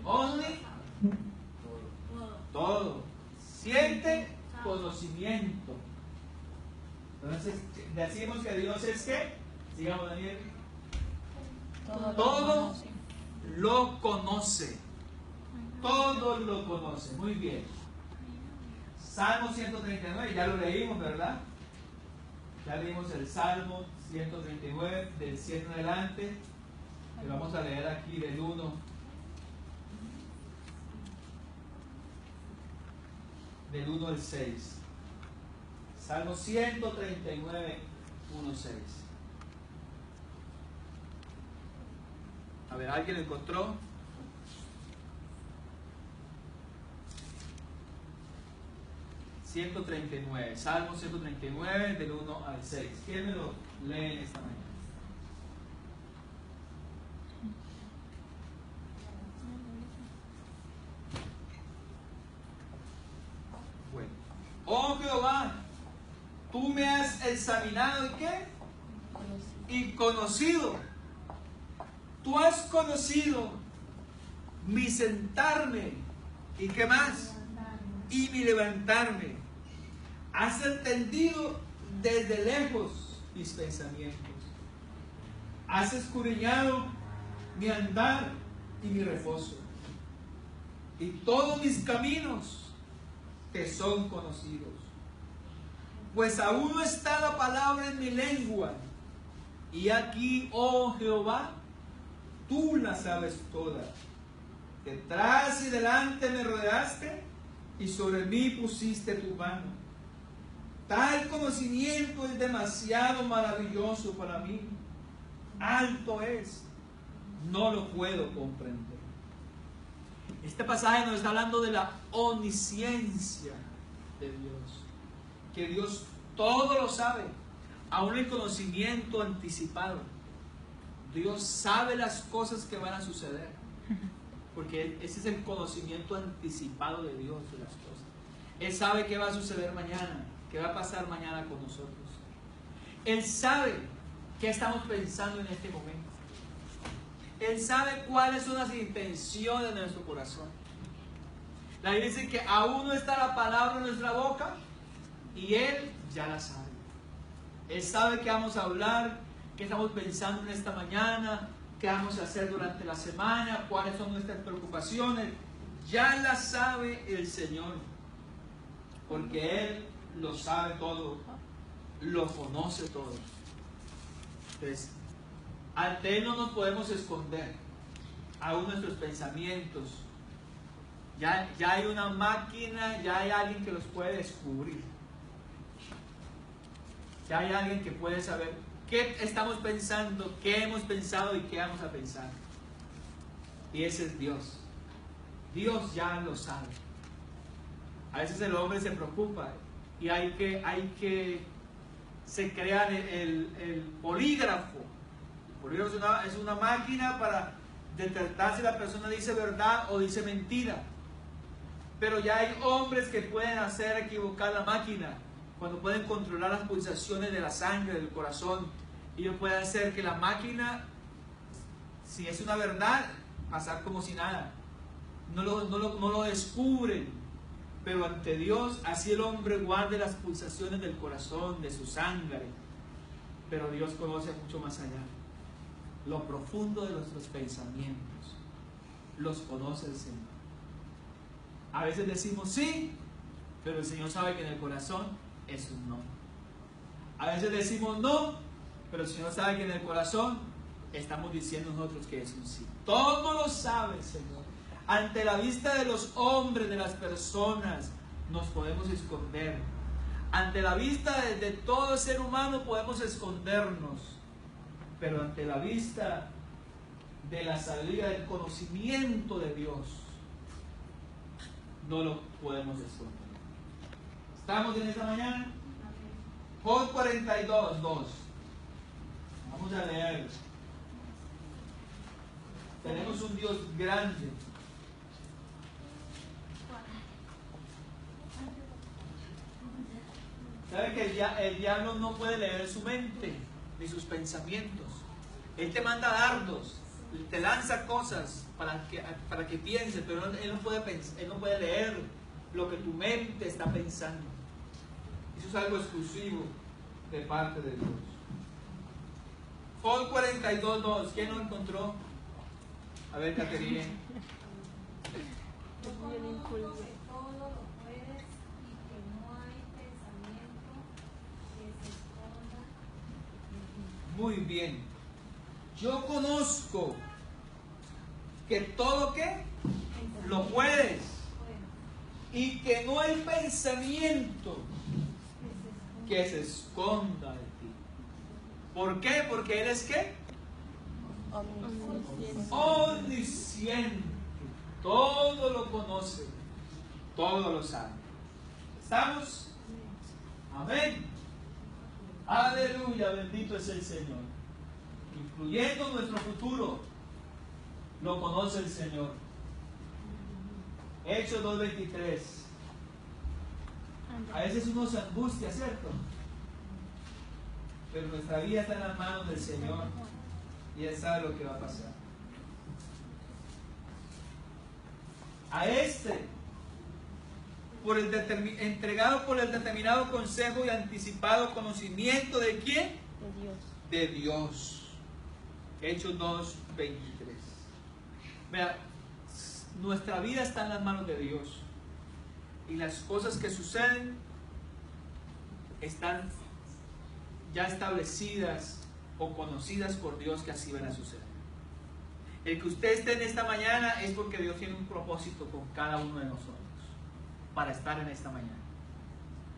Todo. Siente conocimiento. Entonces, decimos que Dios es ¿qué? Sigamos, Daniel. Todo lo conoce. Todo lo conoce. Muy bien. Salmo 139, ya lo leímos, ¿verdad? Ya leímos el Salmo 139, del 7 en adelante. Y vamos a leer aquí del 1. Del 1 al 6. Salmo 139, 1, 6. A ver, ¿alguien lo encontró? Salmo 139, del 1 al 6. ¿Quién me lo lee en esta mañana? Oh Jehová, tú me has examinado, ¿y qué? Y conocido. Tú has conocido mi sentarme, ¿y qué más? Y mi levantarme. Has entendido desde lejos mis pensamientos. Has escudriñado mi andar y mi reposo. Y todos mis caminos te son conocidos. Pues aún no está la palabra en mi lengua. Y aquí, oh Jehová, tú la sabes toda. Detrás y delante me rodeaste y sobre mí pusiste tu mano. Tal conocimiento es demasiado maravilloso para mí. Alto es, no lo puedo comprender. Este pasaje nos está hablando de la omnisciencia de Dios. Que Dios todo lo sabe, aún el conocimiento anticipado. Dios sabe las cosas que van a suceder, porque ese es el conocimiento anticipado de Dios de las cosas. Él sabe qué va a suceder mañana, qué va a pasar mañana con nosotros. Él sabe qué estamos pensando en este momento. Él sabe cuáles son las intenciones de nuestro corazón. La Biblia dice que aún no está la palabra en nuestra boca y Él ya la sabe. Él sabe qué vamos a hablar, qué estamos pensando en esta mañana, qué vamos a hacer durante la semana, cuáles son nuestras preocupaciones. Ya la sabe el Señor, porque Él lo sabe todo, lo conoce todo. Entonces, ante Él no nos podemos esconder, aún nuestros pensamientos. Ya hay una máquina, ya hay alguien que los puede descubrir. Ya hay alguien que puede saber qué estamos pensando, qué hemos pensado y qué vamos a pensar. Y ese es Dios. Dios ya lo sabe. A veces el hombre se preocupa y se crea el polígrafo. El polígrafo es una máquina para detectar si la persona dice verdad o dice mentira. Pero ya hay hombres que pueden hacer equivocar la máquina, cuando pueden controlar las pulsaciones de la sangre, del corazón. Ellos pueden hacer que la máquina, si es una verdad, pasar como si nada. No lo descubren. Pero ante Dios, así el hombre guarde las pulsaciones del corazón, de su sangre. Pero Dios conoce mucho más allá. Lo profundo de nuestros pensamientos los conoce el Señor. A veces decimos sí, pero el Señor sabe que en el corazón es un no. A veces decimos no, pero el Señor sabe que en el corazón estamos diciendo nosotros que es un sí. Todo lo sabe el Señor. Ante la vista de los hombres, de las personas, nos podemos esconder. Ante la vista de todo ser humano podemos escondernos. Pero ante la vista de la sabiduría, del conocimiento de Dios, no lo podemos esconder. ¿Estamos en esta mañana? Job 42, 2. Vamos a leer. Tenemos un Dios grande. ¿Sabe que el diablo no puede leer su mente ni sus pensamientos? Él te manda dardos, te lanza cosas para que pienses, pero él no puede leer lo que tu mente está pensando. Eso es algo exclusivo de parte de Dios. Job 42:2. ¿Quién lo encontró? A ver, Caterina. Yo conozco que todo lo puedes y que no hay pensamiento que se esconda de ti. Muy bien. Yo conozco que todo ¿qué? Lo puedes y que no hay pensamiento que se esconda de ti. ¿Por qué? Porque Él es ¿qué? Omnisciente. Todo lo conoce, todo lo sabe. ¿Estamos? Amén. Aleluya, bendito es el Señor. Incluyendo nuestro futuro, lo conoce el Señor. Hechos 2:23. A veces uno se angustia, ¿cierto? Pero nuestra vida está en las manos del Señor y Él sabe lo que va a pasar. A entregado por el determinado consejo y anticipado conocimiento de ¿quién? De Dios. De Dios. Hechos 2:23. Vea, nuestra vida está en las manos de Dios y las cosas que suceden están ya establecidas o conocidas por Dios que así van a suceder. El que usted esté en esta mañana es porque Dios tiene un propósito con cada uno de nosotros para estar en esta mañana.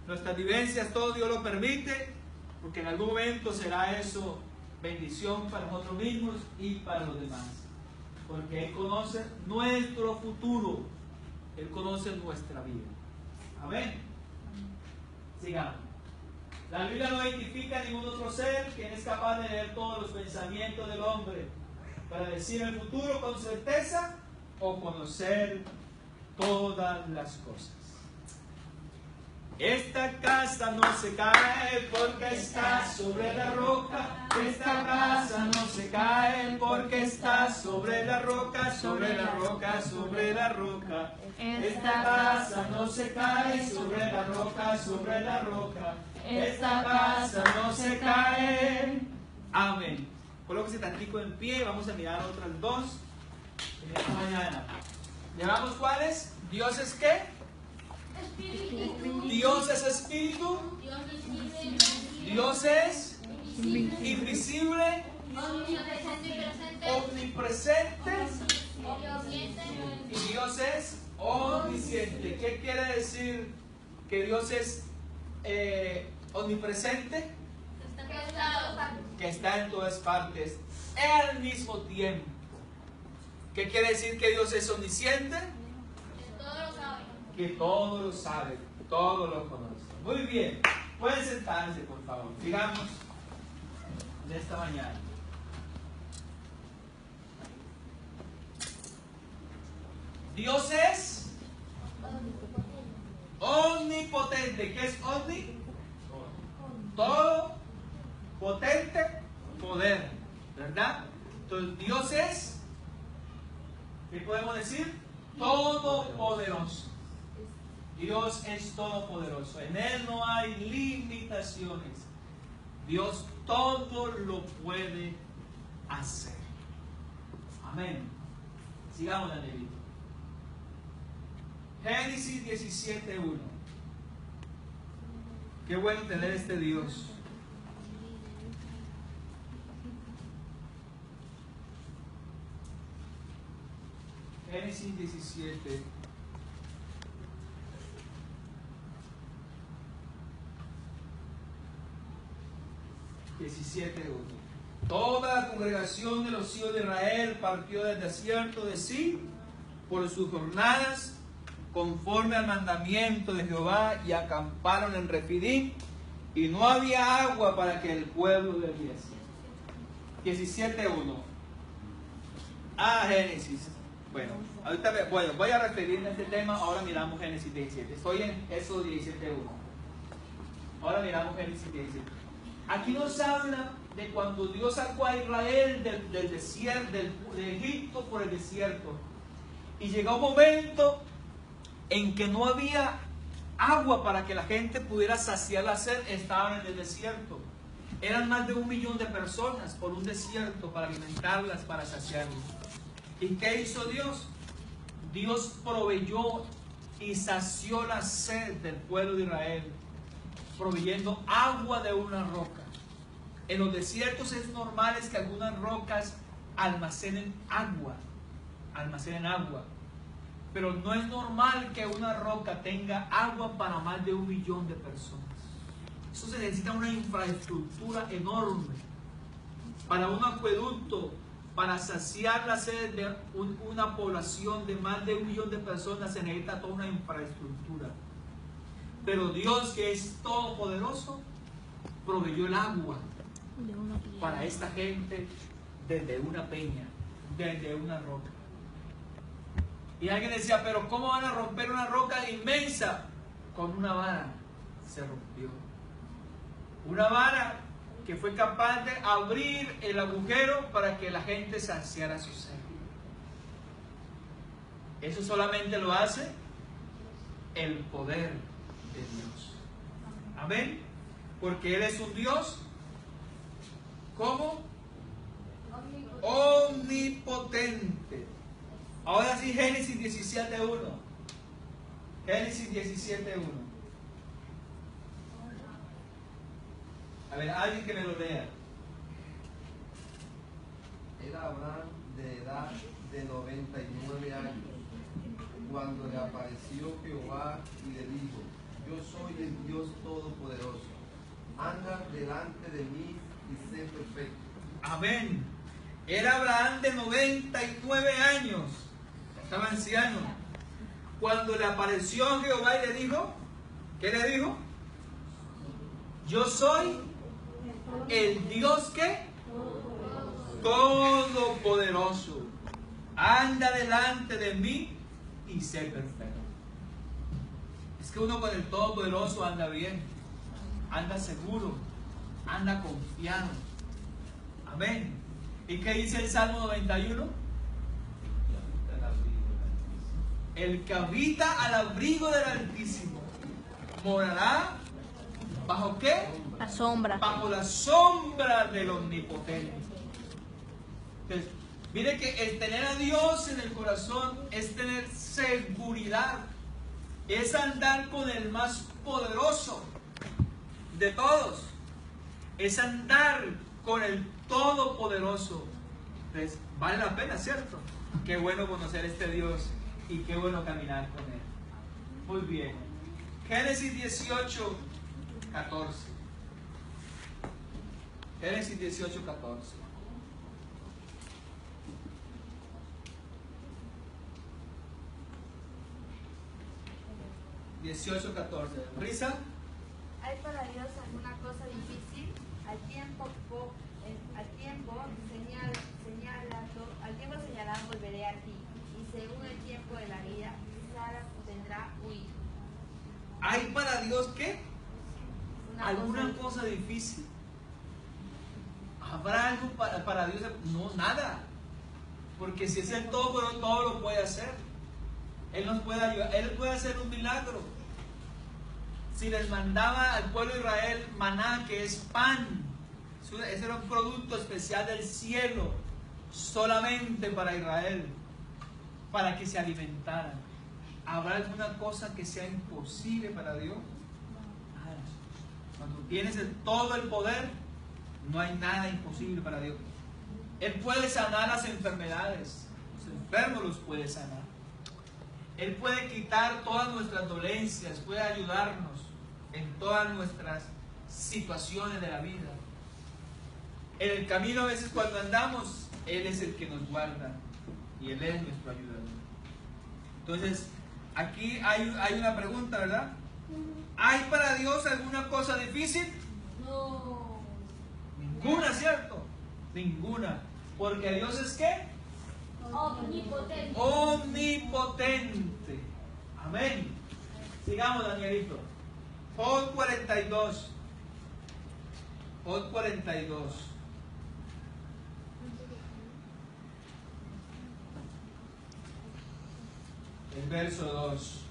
Nuestras vivencias, todo Dios lo permite, porque en algún momento será eso bendición para nosotros mismos y para los demás. Porque Él conoce nuestro futuro, Él conoce nuestra vida. Amén. Sigamos. La Biblia no identifica a ningún otro ser quien es capaz de leer todos los pensamientos del hombre para decir el futuro con certeza o conocer todas las cosas. Esta casa no se cae porque está sobre la roca. Esta casa no se cae porque está sobre la roca, sobre la roca, sobre la roca. Esta casa no se cae sobre la roca, sobre la roca. Esta casa no se cae. Amén. Colóquese tantico en pie y vamos a mirar otras dos en esta mañana. ¿Llevamos cuáles? ¿Dios es qué? Espíritu. Dios es espíritu. Dios es invisible, omnipresente y Dios es omnisciente. ¿Qué quiere decir que Dios es omnipresente? Que está en todas partes al mismo tiempo. ¿Qué quiere decir que Dios es omnisciente? Que todo lo sabe, todo lo conoce. Muy bien, pueden sentarse por favor. Sigamos de esta mañana. Dios es omnipotente. ¿Qué es omni? Todo potente, poder, ¿verdad? Entonces Dios es, ¿qué podemos decir? Todopoderoso. Dios es todopoderoso. En Él no hay limitaciones. Dios todo lo puede hacer. Amén. Sigamos la Levítico. Génesis 17:1. Qué bueno tener este Dios. Génesis 17. Toda la congregación de los hijos de Israel partió del desierto de Sin por sus jornadas conforme al mandamiento de Jehová y acamparon en Refidim y no había agua para que el pueblo bebiese. 17:1. Génesis. Bueno, ahorita voy a referirme a este tema. Ahora miramos Génesis 17. Estoy en Éxodo 17:1. Ahora miramos Génesis 17. Aquí nos habla de cuando Dios sacó a Israel del desierto, de Egipto por el desierto. Y llegó un momento en que no había agua para que la gente pudiera saciar la sed. Estaban en el desierto. Eran más de 1 millón de personas por un desierto para alimentarlas, para saciarlas. ¿Y qué hizo Dios? Dios proveyó y sació la sed del pueblo de Israel, proveyendo agua de una roca. En los desiertos es normal que algunas rocas almacenen agua, pero no es normal que una roca tenga agua para más de 1 millón de personas. Eso se necesita una infraestructura enorme. Para un acueducto, para saciar la sed de una población de más de 1 millón de personas, se necesita toda una infraestructura. Pero Dios, que es todopoderoso, proveyó el agua para esta gente desde una peña, desde una roca. Y alguien decía, pero ¿cómo van a romper una roca inmensa? Con una vara. se rompió. Una vara que fue capaz de abrir el agujero para que la gente saciara su sed. Eso solamente lo hace el poder de Dios. Amén. Porque Él es un Dios, ¿cómo? Omnipotente. Ahora sí, Génesis 17:1. Génesis 17:1. A ver, alguien que me lo lea. Era Abraham de edad de 99 años, cuando le apareció Jehová y le dijo: yo soy el Dios Todopoderoso, anda delante de mí y sé perfecto. Amén. Era Abraham de 99 años, estaba anciano, cuando le apareció Jehová y le dijo, ¿qué le dijo? Yo soy el Dios que Todopoderoso, anda delante de mí y sé perfecto. Es que uno con el Todopoderoso anda bien, anda seguro, anda confiado. Amén. ¿Y qué dice el Salmo 91? El que habita al abrigo del Altísimo morará ¿bajo qué? La sombra. Bajo la sombra del Omnipotente. Entonces, mire que el tener a Dios en el corazón es tener seguridad, es andar con el más poderoso de todos, es andar con el Todopoderoso. Entonces, vale la pena, ¿cierto? Qué bueno conocer a este Dios y qué bueno caminar con Él. Muy bien. Génesis 18:14. Génesis 18:14. ¿Prisa? ¿Hay para Dios alguna cosa difícil? Al tiempo señalado volveré a ti, y según el tiempo de la vida, Sara tendrá huir. ¿Hay para Dios qué? ¿Alguna cosa cosa difícil? ¿Habrá algo para Dios? No, nada. Porque si es el todo, todo lo puede hacer. Él nos puede ayudar. Él puede hacer un milagro. Si les mandaba al pueblo de Israel maná, que es pan, ese era un producto especial del cielo, solamente para Israel, para que se alimentaran. ¿Habrá alguna cosa que sea imposible para Dios? Nada. Cuando tienes todo el poder, no hay nada imposible para Dios. Él puede sanar las enfermedades, los enfermos los puede sanar. Él puede quitar todas nuestras dolencias, puede ayudarnos en todas nuestras situaciones de la vida. En el camino, a veces cuando andamos, Él es el que nos guarda y Él es nuestro ayudador. Entonces, aquí hay una pregunta, ¿verdad? ¿Hay para Dios alguna cosa difícil? No. Ninguna, ¿cierto? Ninguna. Porque Dios es ¿qué? Omnipotente. Omnipotente. Amén. Sigamos, Danielito. Job 42. Job 42. El verso 2.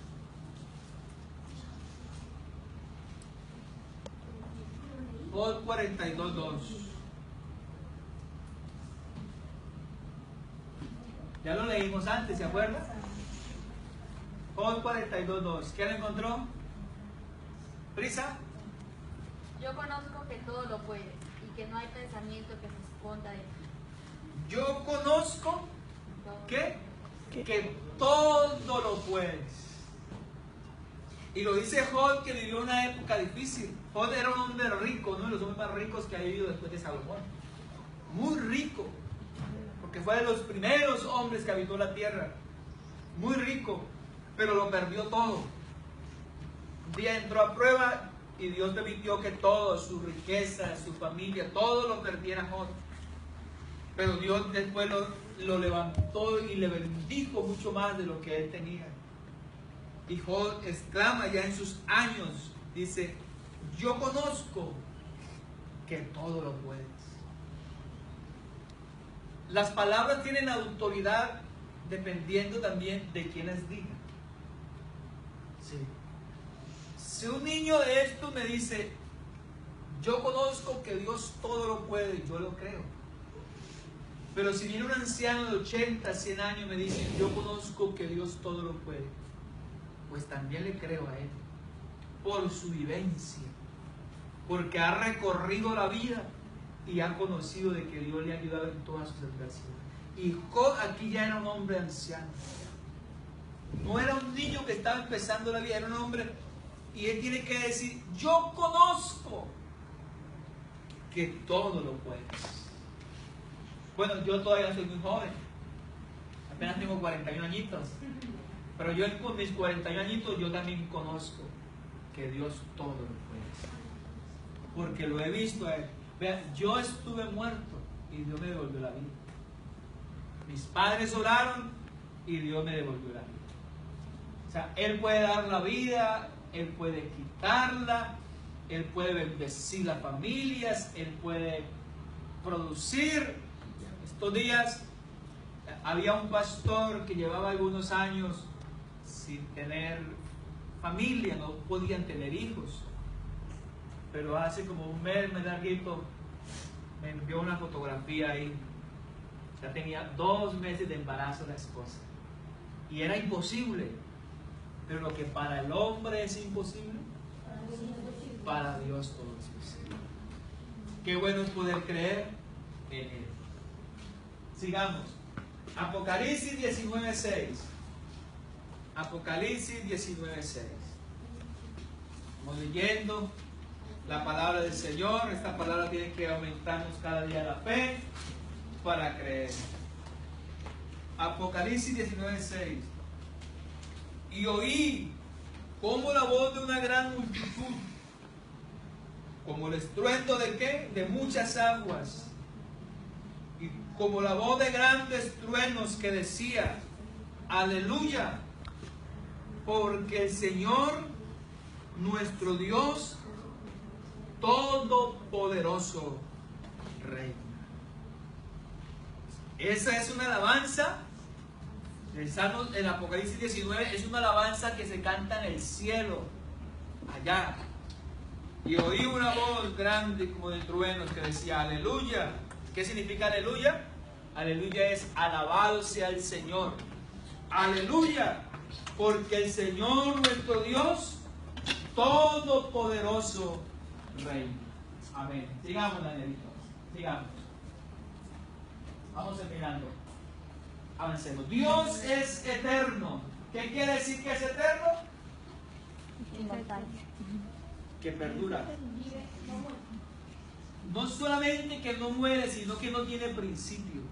Job 42, 2. Ya lo leímos antes, ¿se acuerdan? Job 42, 2. ¿Quién lo encontró? ¿Prisa? Yo conozco que todo lo puedes y que no hay pensamiento que se esconda de ti. Yo conozco Todo. que todo lo puedes. Y lo dice Job, que vivió una época difícil. Job era un hombre rico, uno de los hombres más ricos que ha vivido después de Salomón. Muy rico, porque fue de los primeros hombres que habitó la tierra. Muy rico, pero lo perdió todo. Un día entró a prueba y Dios permitió que todo, su riqueza, su familia, todo lo perdiera Job. Pero Dios después lo levantó y le bendijo mucho más de lo que él tenía. Y Job exclama ya en sus años Dice, yo conozco que todo lo puedes. Las palabras tienen autoridad dependiendo también de quienes digan. Sí. Si un niño de esto me dice, yo conozco que Dios todo lo puede, yo lo creo. Pero si viene un anciano de 80, 100 años y me dice, yo conozco que Dios todo lo puede, pues también le creo a él, por su vivencia, porque ha recorrido la vida y ha conocido de que Dios le ha ayudado en todas sus adversidades. Y Job aquí ya era un hombre anciano. No era un niño que estaba empezando la vida, era un hombre, y él tiene que decir, yo conozco que todo lo puedes. Bueno, yo todavía soy muy joven, apenas tengo 41 añitos, pero yo con mis 41 añitos yo también conozco que Dios todo lo puede, porque lo he visto a él. Vean, yo estuve muerto y Dios me devolvió la vida. Mis padres oraron y Dios me devolvió la vida. O sea, Él puede dar la vida, Él puede quitarla, Él puede bendecir las familias, Él puede producir. Estos días había un pastor que llevaba algunos años sin tener familia, no podían tener hijos. Pero hace como un mes, larguito, me envió una fotografía ahí. Ya tenía 2 meses de embarazo la esposa. Y era imposible. Pero lo que para el hombre es imposible, para Dios todo es posible. Qué bueno es poder creer en Él. Sigamos. Apocalipsis 19:6. Apocalipsis 19:6. Vamos leyendo la palabra del Señor. Esta palabra tiene que aumentarnos cada día la fe para creer. Apocalipsis 19:6. Y oí como la voz de una gran multitud, como el estruendo de ¿qué? De muchas aguas, y como la voz de grandes truenos que decía, aleluya, porque el Señor nuestro Dios todopoderoso reina. Esa es una alabanza. El Apocalipsis 19 es una alabanza que se canta en el cielo, allá. Y oí una voz grande como de truenos que decía, aleluya. ¿Qué significa aleluya? Aleluya es alabado sea el Señor. Aleluya, porque el Señor nuestro Dios todopoderoso reina. Amén. Sigamos, Danielito. Sigamos. Vamos terminando. Avancemos. Dios es eterno. ¿Qué quiere decir que es eterno? Inmortal. Que perdura. No solamente que no muere, sino que no tiene principio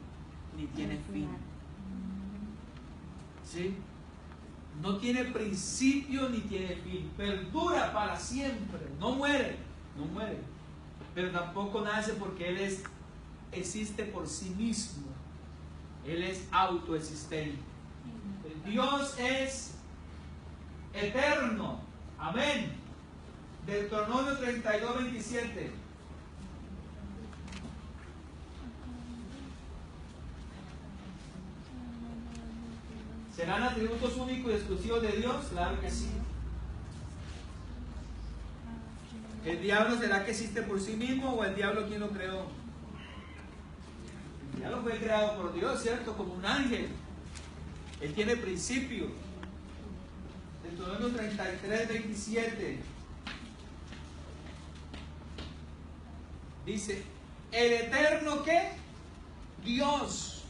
ni tiene fin. ¿Sí? No tiene principio ni tiene fin. Perdura para siempre. No muere. No muere. Pero tampoco nace porque Él existe por sí mismo. Él es autoexistente. Dios es eterno. Amén. Deuteronomio 32:27. ¿Serán atributos únicos y exclusivos de Dios? Claro que sí. ¿El diablo será que existe por sí mismo o el diablo quién lo creó? El diablo fue creado por Dios, ¿cierto? Como un ángel. Él tiene principio. Deuteronomio 33:27. Dice, ¿el eterno qué? Dios.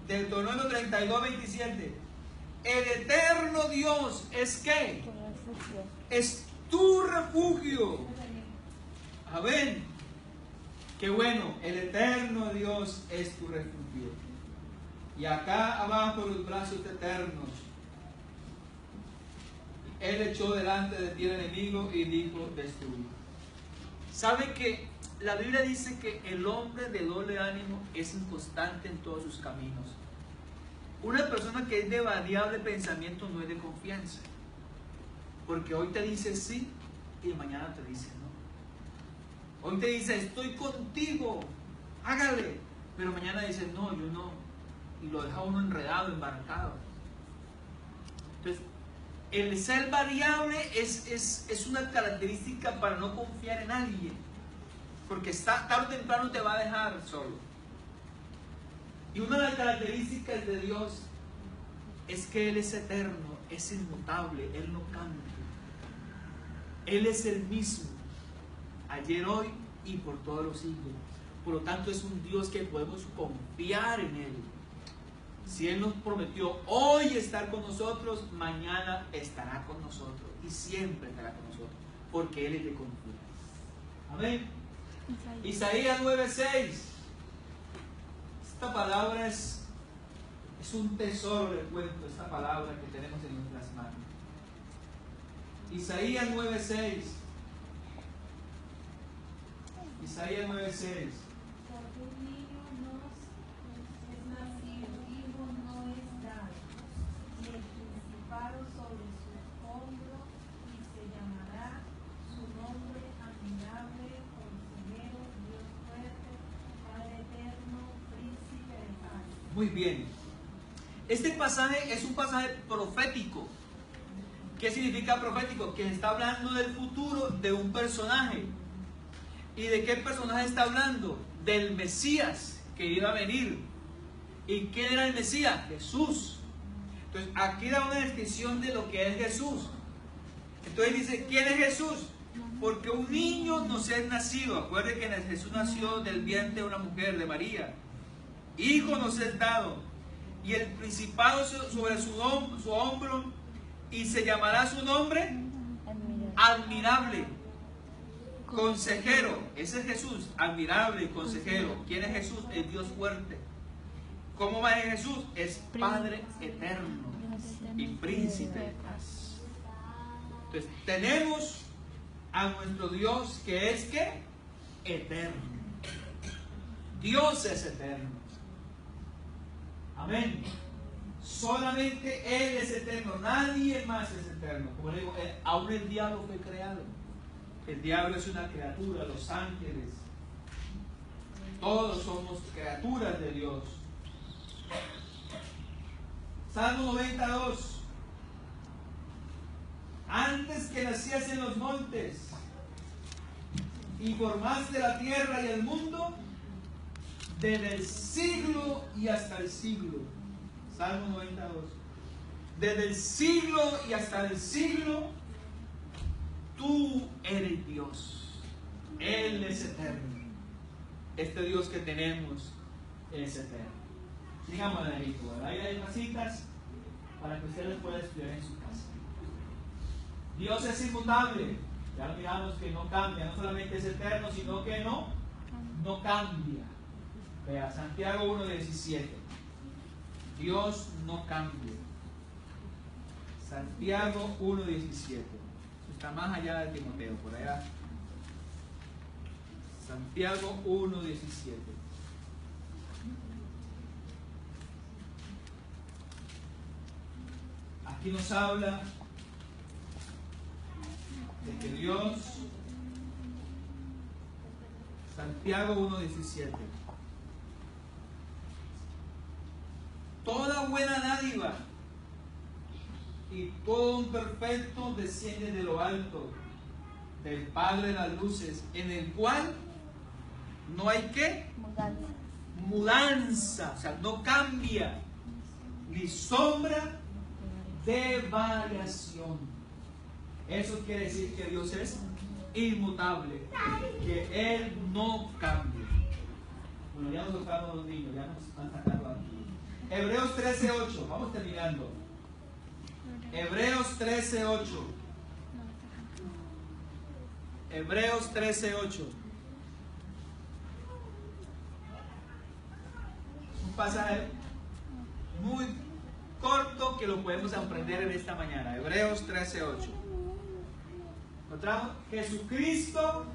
Deuteronomio 32:27. El eterno Dios es ¿qué? Es tu refugio. Amén. Qué bueno, el eterno Dios es tu refugio. Y acá abajo los brazos eternos. Él echó delante de ti el enemigo y dijo, destruye. ¿Sabe que la Biblia dice que el hombre de doble ánimo es inconstante en todos sus caminos? Una persona que es de variable pensamiento no es de confianza. Porque hoy te dice sí y mañana te dice no. Hoy te dice, estoy contigo, hágale, pero mañana dice, no, yo no, y lo deja uno enredado, embarcado. Entonces, el ser variable es una característica para no confiar en alguien, porque tarde o temprano te va a dejar solo. Y una de las características de Dios es que Él es eterno, es inmutable, Él no cambia. Él es el mismo, ayer, hoy y por todos los siglos. Por lo tanto, es un Dios que podemos confiar en Él. Si Él nos prometió hoy estar con nosotros, mañana estará con nosotros y siempre estará con nosotros, porque Él es de confianza. Amén. Isaías 9:6. Esta palabra es un tesoro, le cuento, esta palabra que tenemos en nuestras manos. Isaías 9:6. Isaías 9:6. Porque un niño nos es nacido, hijo no es dado, y el principado sobre su hombro, y se llamará su nombre admirable, consejero, Dios fuerte, Padre eterno, príncipe de paz. Muy bien. Este pasaje es un pasaje profético. ¿Qué significa profético? Que está hablando del futuro de un personaje. ¿Y de qué personaje está hablando? Del Mesías que iba a venir. ¿Y quién era el Mesías? Jesús. Entonces aquí da una descripción de lo que es Jesús. Entonces dice, ¿quién es Jesús? Porque un niño nos es nacido. Acuérdense que Jesús nació del vientre de una mujer, de María. Hijo nos es dado. Y el principado sobre su hombro, y se llamará su nombre admirable, consejero. Ese es Jesús, admirable, consejero. ¿Quién es Jesús? El Dios fuerte. ¿Cómo va Jesús? Es Padre eterno y príncipe de paz. Entonces tenemos a nuestro Dios que es ¿qué? Eterno. Dios es eterno. Amén. Solamente Él es eterno, nadie más es eterno. Como le digo, aún el diablo fue creado. El diablo es una criatura, los ángeles. Todos somos criaturas de Dios. Salmo 92. Antes que nacías en los montes y formaste la tierra y el mundo, desde el siglo y hasta el siglo. Salmo 92. Desde el siglo y hasta el siglo, tú eres Dios. Él es eterno. Este Dios que tenemos es eterno. Sigamos ahí, ahí hay unas citas para que ustedes puedan estudiar en su casa. Dios es inmutable. Ya miramos que no cambia, no solamente es eterno, sino que no cambia. Vea, Santiago 1:17. Dios no cambia. Santiago 1:17. Está más allá de Timoteo, por allá. Santiago 1:17. Aquí nos habla de que Dios, Santiago 1:17. Toda buena dádiva y todo un perfecto desciende de lo alto, del Padre de las luces, en el cual no hay ¿qué? Mudanza, o sea, no cambia, ni sombra de variación. Eso quiere decir que Dios es inmutable, que Él no cambia. Bueno, ya nos tocaron los niños, ya nos están sacando aquí. Hebreos 13:8, vamos terminando. Hebreos 13:8. Hebreos 13:8. Un pasaje muy corto que lo podemos aprender en esta mañana. Hebreos 13:8. Encontramos, Jesucristo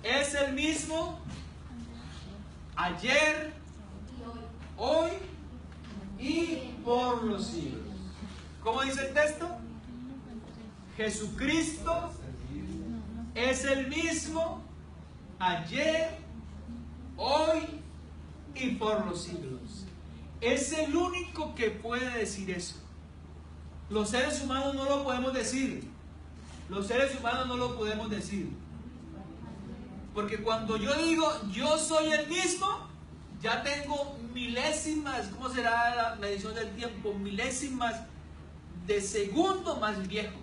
es el mismo ayer, hoy y por los siglos. ¿Cómo dice el texto? Jesucristo es el mismo ayer, hoy y por los siglos. Es el único que puede decir eso. Los seres humanos no lo podemos decir. Los seres humanos no lo podemos decir. Porque cuando yo digo yo soy el mismo, ya tengo milésimas, ¿cómo será la medición del tiempo? Milésimas de segundo más viejo.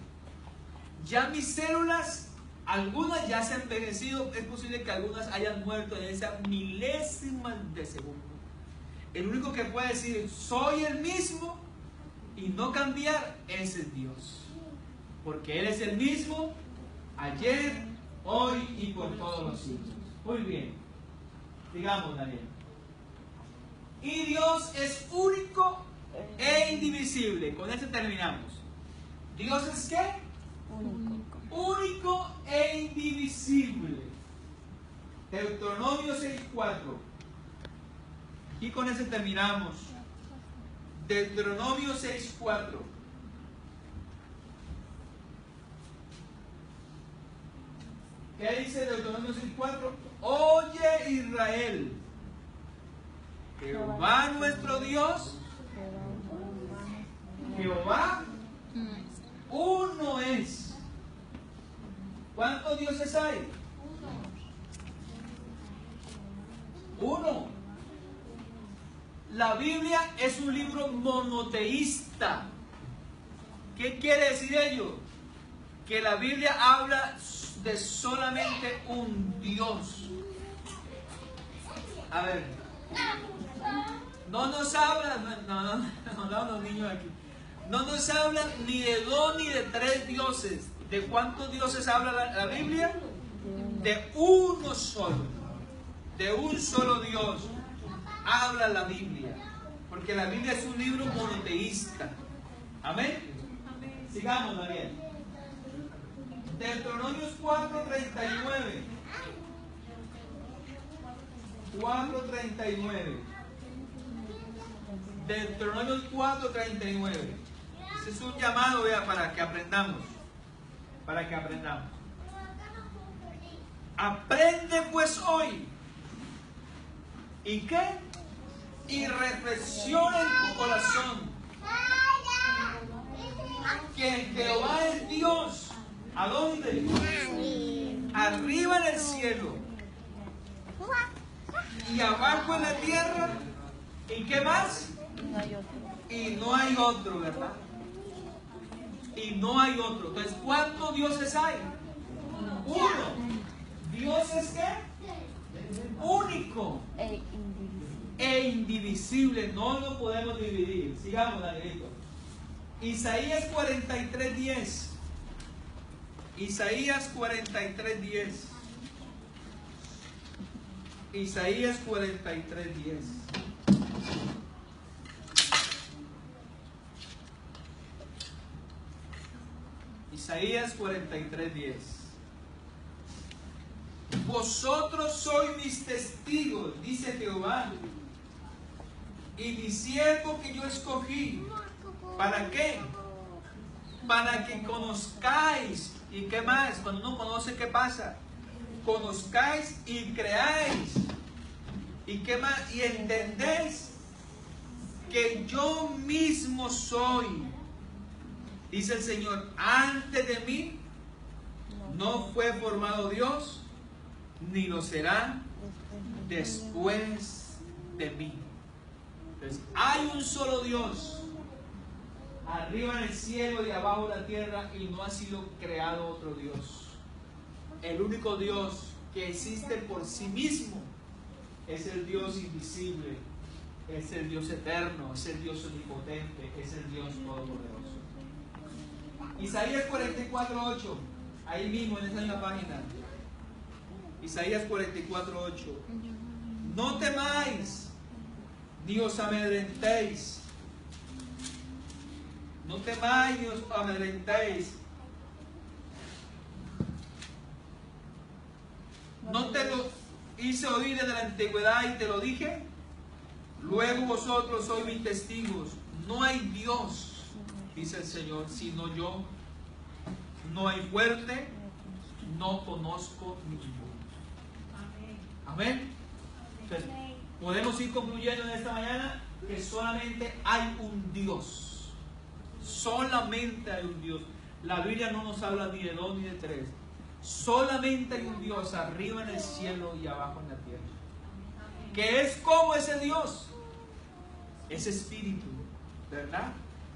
Ya mis células, algunas ya se han envejecido, es posible que algunas hayan muerto en esa milésima de segundo. El único que puede decir soy el mismo y no cambiar, ese es Dios. Porque Él es el mismo ayer, hoy y por todos los siglos. Muy bien. Digamos, Daniel. Y Dios es único e indivisible. Con eso terminamos. ¿Dios es qué? Único e indivisible. Deuteronomio 6:4. Y con eso terminamos. Deuteronomio 6:4. ¿Qué dice Deuteronomio 6:4? Oye Israel, Jehová nuestro Dios, Jehová uno es. ¿Cuántos dioses hay? Uno. La Biblia es un libro monoteísta. ¿Qué quiere decir ello? Que la Biblia habla de solamente un Dios. A ver, no nos habla, no, los niños aquí, no nos habla ni de dos ni de tres dioses. ¿De cuántos dioses habla la Biblia? De uno solo, de un solo Dios habla la Biblia, porque la Biblia es un libro monoteísta. Amén. Sigamos, Daniel. Deuteronomios 4:39. 4:39. Deuteronomios 4:39. Ese es un llamado, vea, para que aprendamos. Para que aprendamos. Aprende pues hoy. ¿Y qué? Y reflexiona en tu corazón que Jehová es Dios. ¿A dónde? Arriba en el cielo y abajo en la tierra. ¿Y qué más? Y no hay otro, ¿verdad? Y no hay otro. Entonces, ¿cuántos dioses hay? Uno. ¿Dios es qué? Único e indivisible. No lo podemos dividir. Sigamos, Danielito. Isaías 43:10. Isaías 43:10. Isaías 43:10. Isaías 43:10. Vosotros sois mis testigos, dice Jehová, y mi siervo que yo escogí. ¿Para qué? Para que conozcáis. ¿Y qué más? Cuando uno conoce, ¿qué pasa? Conozcáis y creáis. ¿Y qué más? Y entendéis que yo mismo soy. Dice el Señor, antes de mí no fue formado Dios, ni lo será después de mí. Entonces, hay un solo Dios, arriba en el cielo y abajo en la tierra, y no ha sido creado otro Dios. El único Dios que existe por sí mismo es el Dios invisible, es el Dios eterno, es el Dios omnipotente, es el Dios todopoderoso. Isaías 44:8, ahí mismo en esa misma página. Isaías 44:8. No temáis, ni os amedrentéis. No temáis ni os amedrentéis. No te lo hice oír desde la antigüedad y te lo dije. Luego vosotros sois mis testigos. No hay Dios, dice el Señor, sino yo. no hay fuerte, no conozco ninguno. Amén. Entonces, podemos ir concluyendo en esta mañana que solamente hay un Dios. Solamente hay un Dios. La Biblia no nos habla ni de dos ni de tres. Solamente hay un Dios arriba en el cielo y abajo en la tierra. ¿Qué es como ese Dios? Es espíritu, ¿verdad?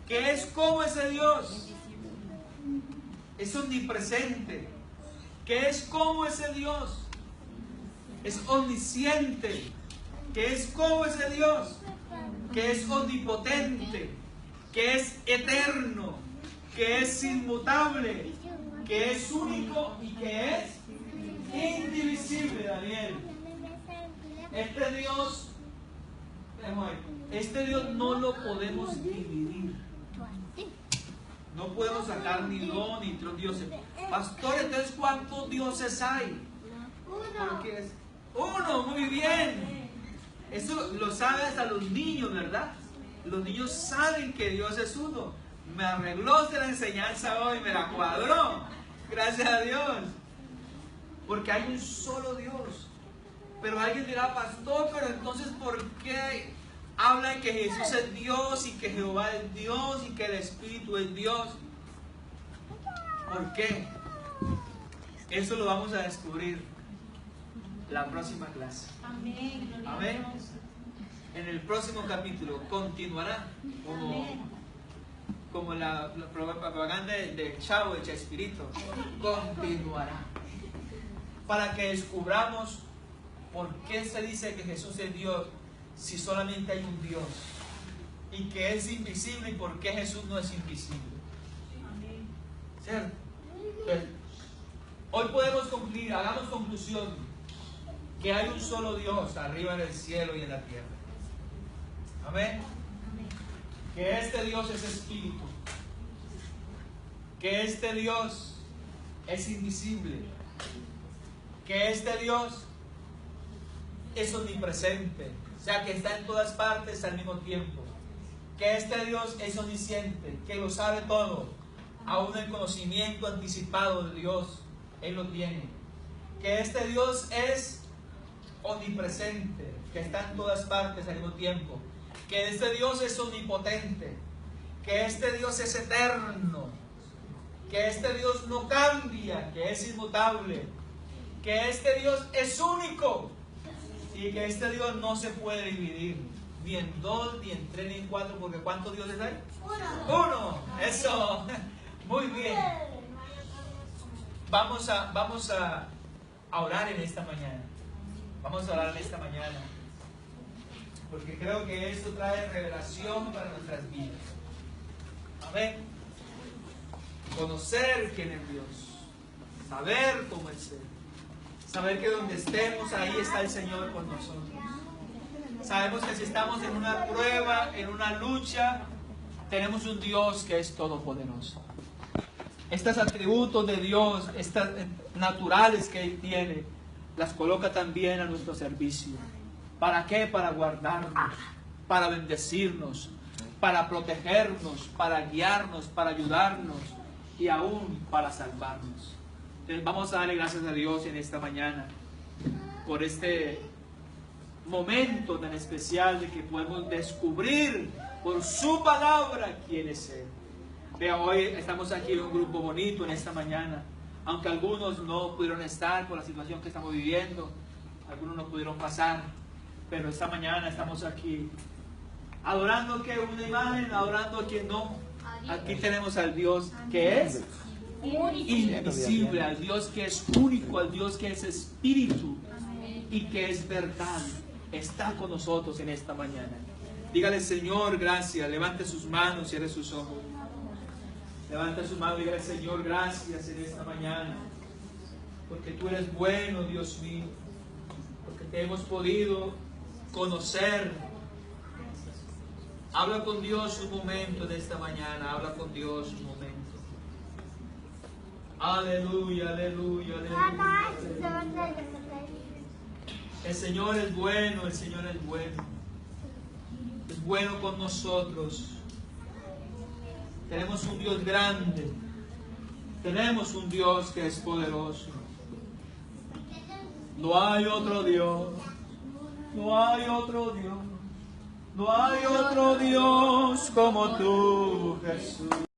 ¿Qué es como ese Dios? Es omnipresente. ¿Qué es como ese Dios? Es omnisciente. ¿Qué es como ese Dios? Que es omnipotente, que es eterno, que es inmutable, que es único y que es indivisible, Daniel. Este Dios no lo podemos dividir. No podemos sacar ni dos ni tres dioses. Pastor, entonces ¿cuántos dioses hay? Porque es uno, muy bien. Eso lo saben hasta los niños, ¿verdad? Los niños saben que Dios es uno. Me arregló la enseñanza hoy, me la cuadró. Gracias a Dios. Porque hay un solo Dios. Pero alguien dirá, pastor, pero entonces ¿por qué hablan que Jesús es Dios y que Jehová es Dios y que el Espíritu es Dios? ¿Por qué? Eso lo vamos a descubrir la próxima clase. Amén. Amén. En el próximo capítulo continuará como la propaganda de Chavo, de Chespirito. Continuará. Para que descubramos por qué se dice que Jesús es Dios si solamente hay un Dios. Y que es invisible y por qué Jesús no es invisible. ¿Cierto? Entonces, hoy podemos concluir, hagamos conclusión, que hay un solo Dios arriba en el cielo y en la tierra. Amén. Que este Dios es espíritu. Que este Dios es invisible. Que este Dios es omnipresente. O sea, que está en todas partes al mismo tiempo. Que este Dios es omnisciente, que lo sabe todo. Aún el conocimiento anticipado de Dios, Él lo tiene. Que este Dios es omnipresente, que está en todas partes al mismo tiempo. Que este Dios es omnipotente, que este Dios es eterno, que este Dios no cambia, que es inmutable, que este Dios es único y que este Dios no se puede dividir ni en dos, ni en tres, ni en cuatro, porque ¿cuántos dioses hay? Uno. Eso. Muy bien. Vamos a orar en esta mañana. Vamos a orar en esta mañana, porque creo que esto trae revelación para nuestras vidas. Amén. Conocer quién es Dios, saber cómo es Él, saber que donde estemos, ahí está el Señor con nosotros. Sabemos que si estamos en una prueba, en una lucha, tenemos un Dios que es todopoderoso. Estos atributos de Dios, estas naturales que Él tiene, las coloca también a nuestro servicio. ¿Para qué? Para guardarnos, para bendecirnos, para protegernos, para guiarnos, para ayudarnos y aún para salvarnos. Entonces vamos a darle gracias a Dios en esta mañana por este momento tan especial de que podemos descubrir por su palabra quién es Él. Vea, hoy estamos aquí en un grupo bonito en esta mañana, aunque algunos no pudieron estar por la situación que estamos viviendo, algunos no pudieron pasar, pero esta mañana estamos aquí adorando que una imagen, adorando que no. Aquí tenemos al Dios que es invisible, al Dios que es único, al Dios que es espíritu y que es verdad. Está con nosotros en esta mañana. Dígale, Señor, gracias. Levante sus manos, cierre sus ojos. Levante sus manos y dígale, Señor, gracias en esta mañana, porque tú eres bueno, Dios mío, porque te hemos podido conocer. Habla con Dios un momento en esta mañana, habla con Dios un momento. Aleluya, aleluya, aleluya, aleluya. El Señor es bueno, el Señor es bueno. Es bueno con nosotros. Tenemos un Dios grande. Tenemos un Dios que es poderoso. No hay otro Dios. No hay otro Dios. No hay otro Dios como tú, Jesús.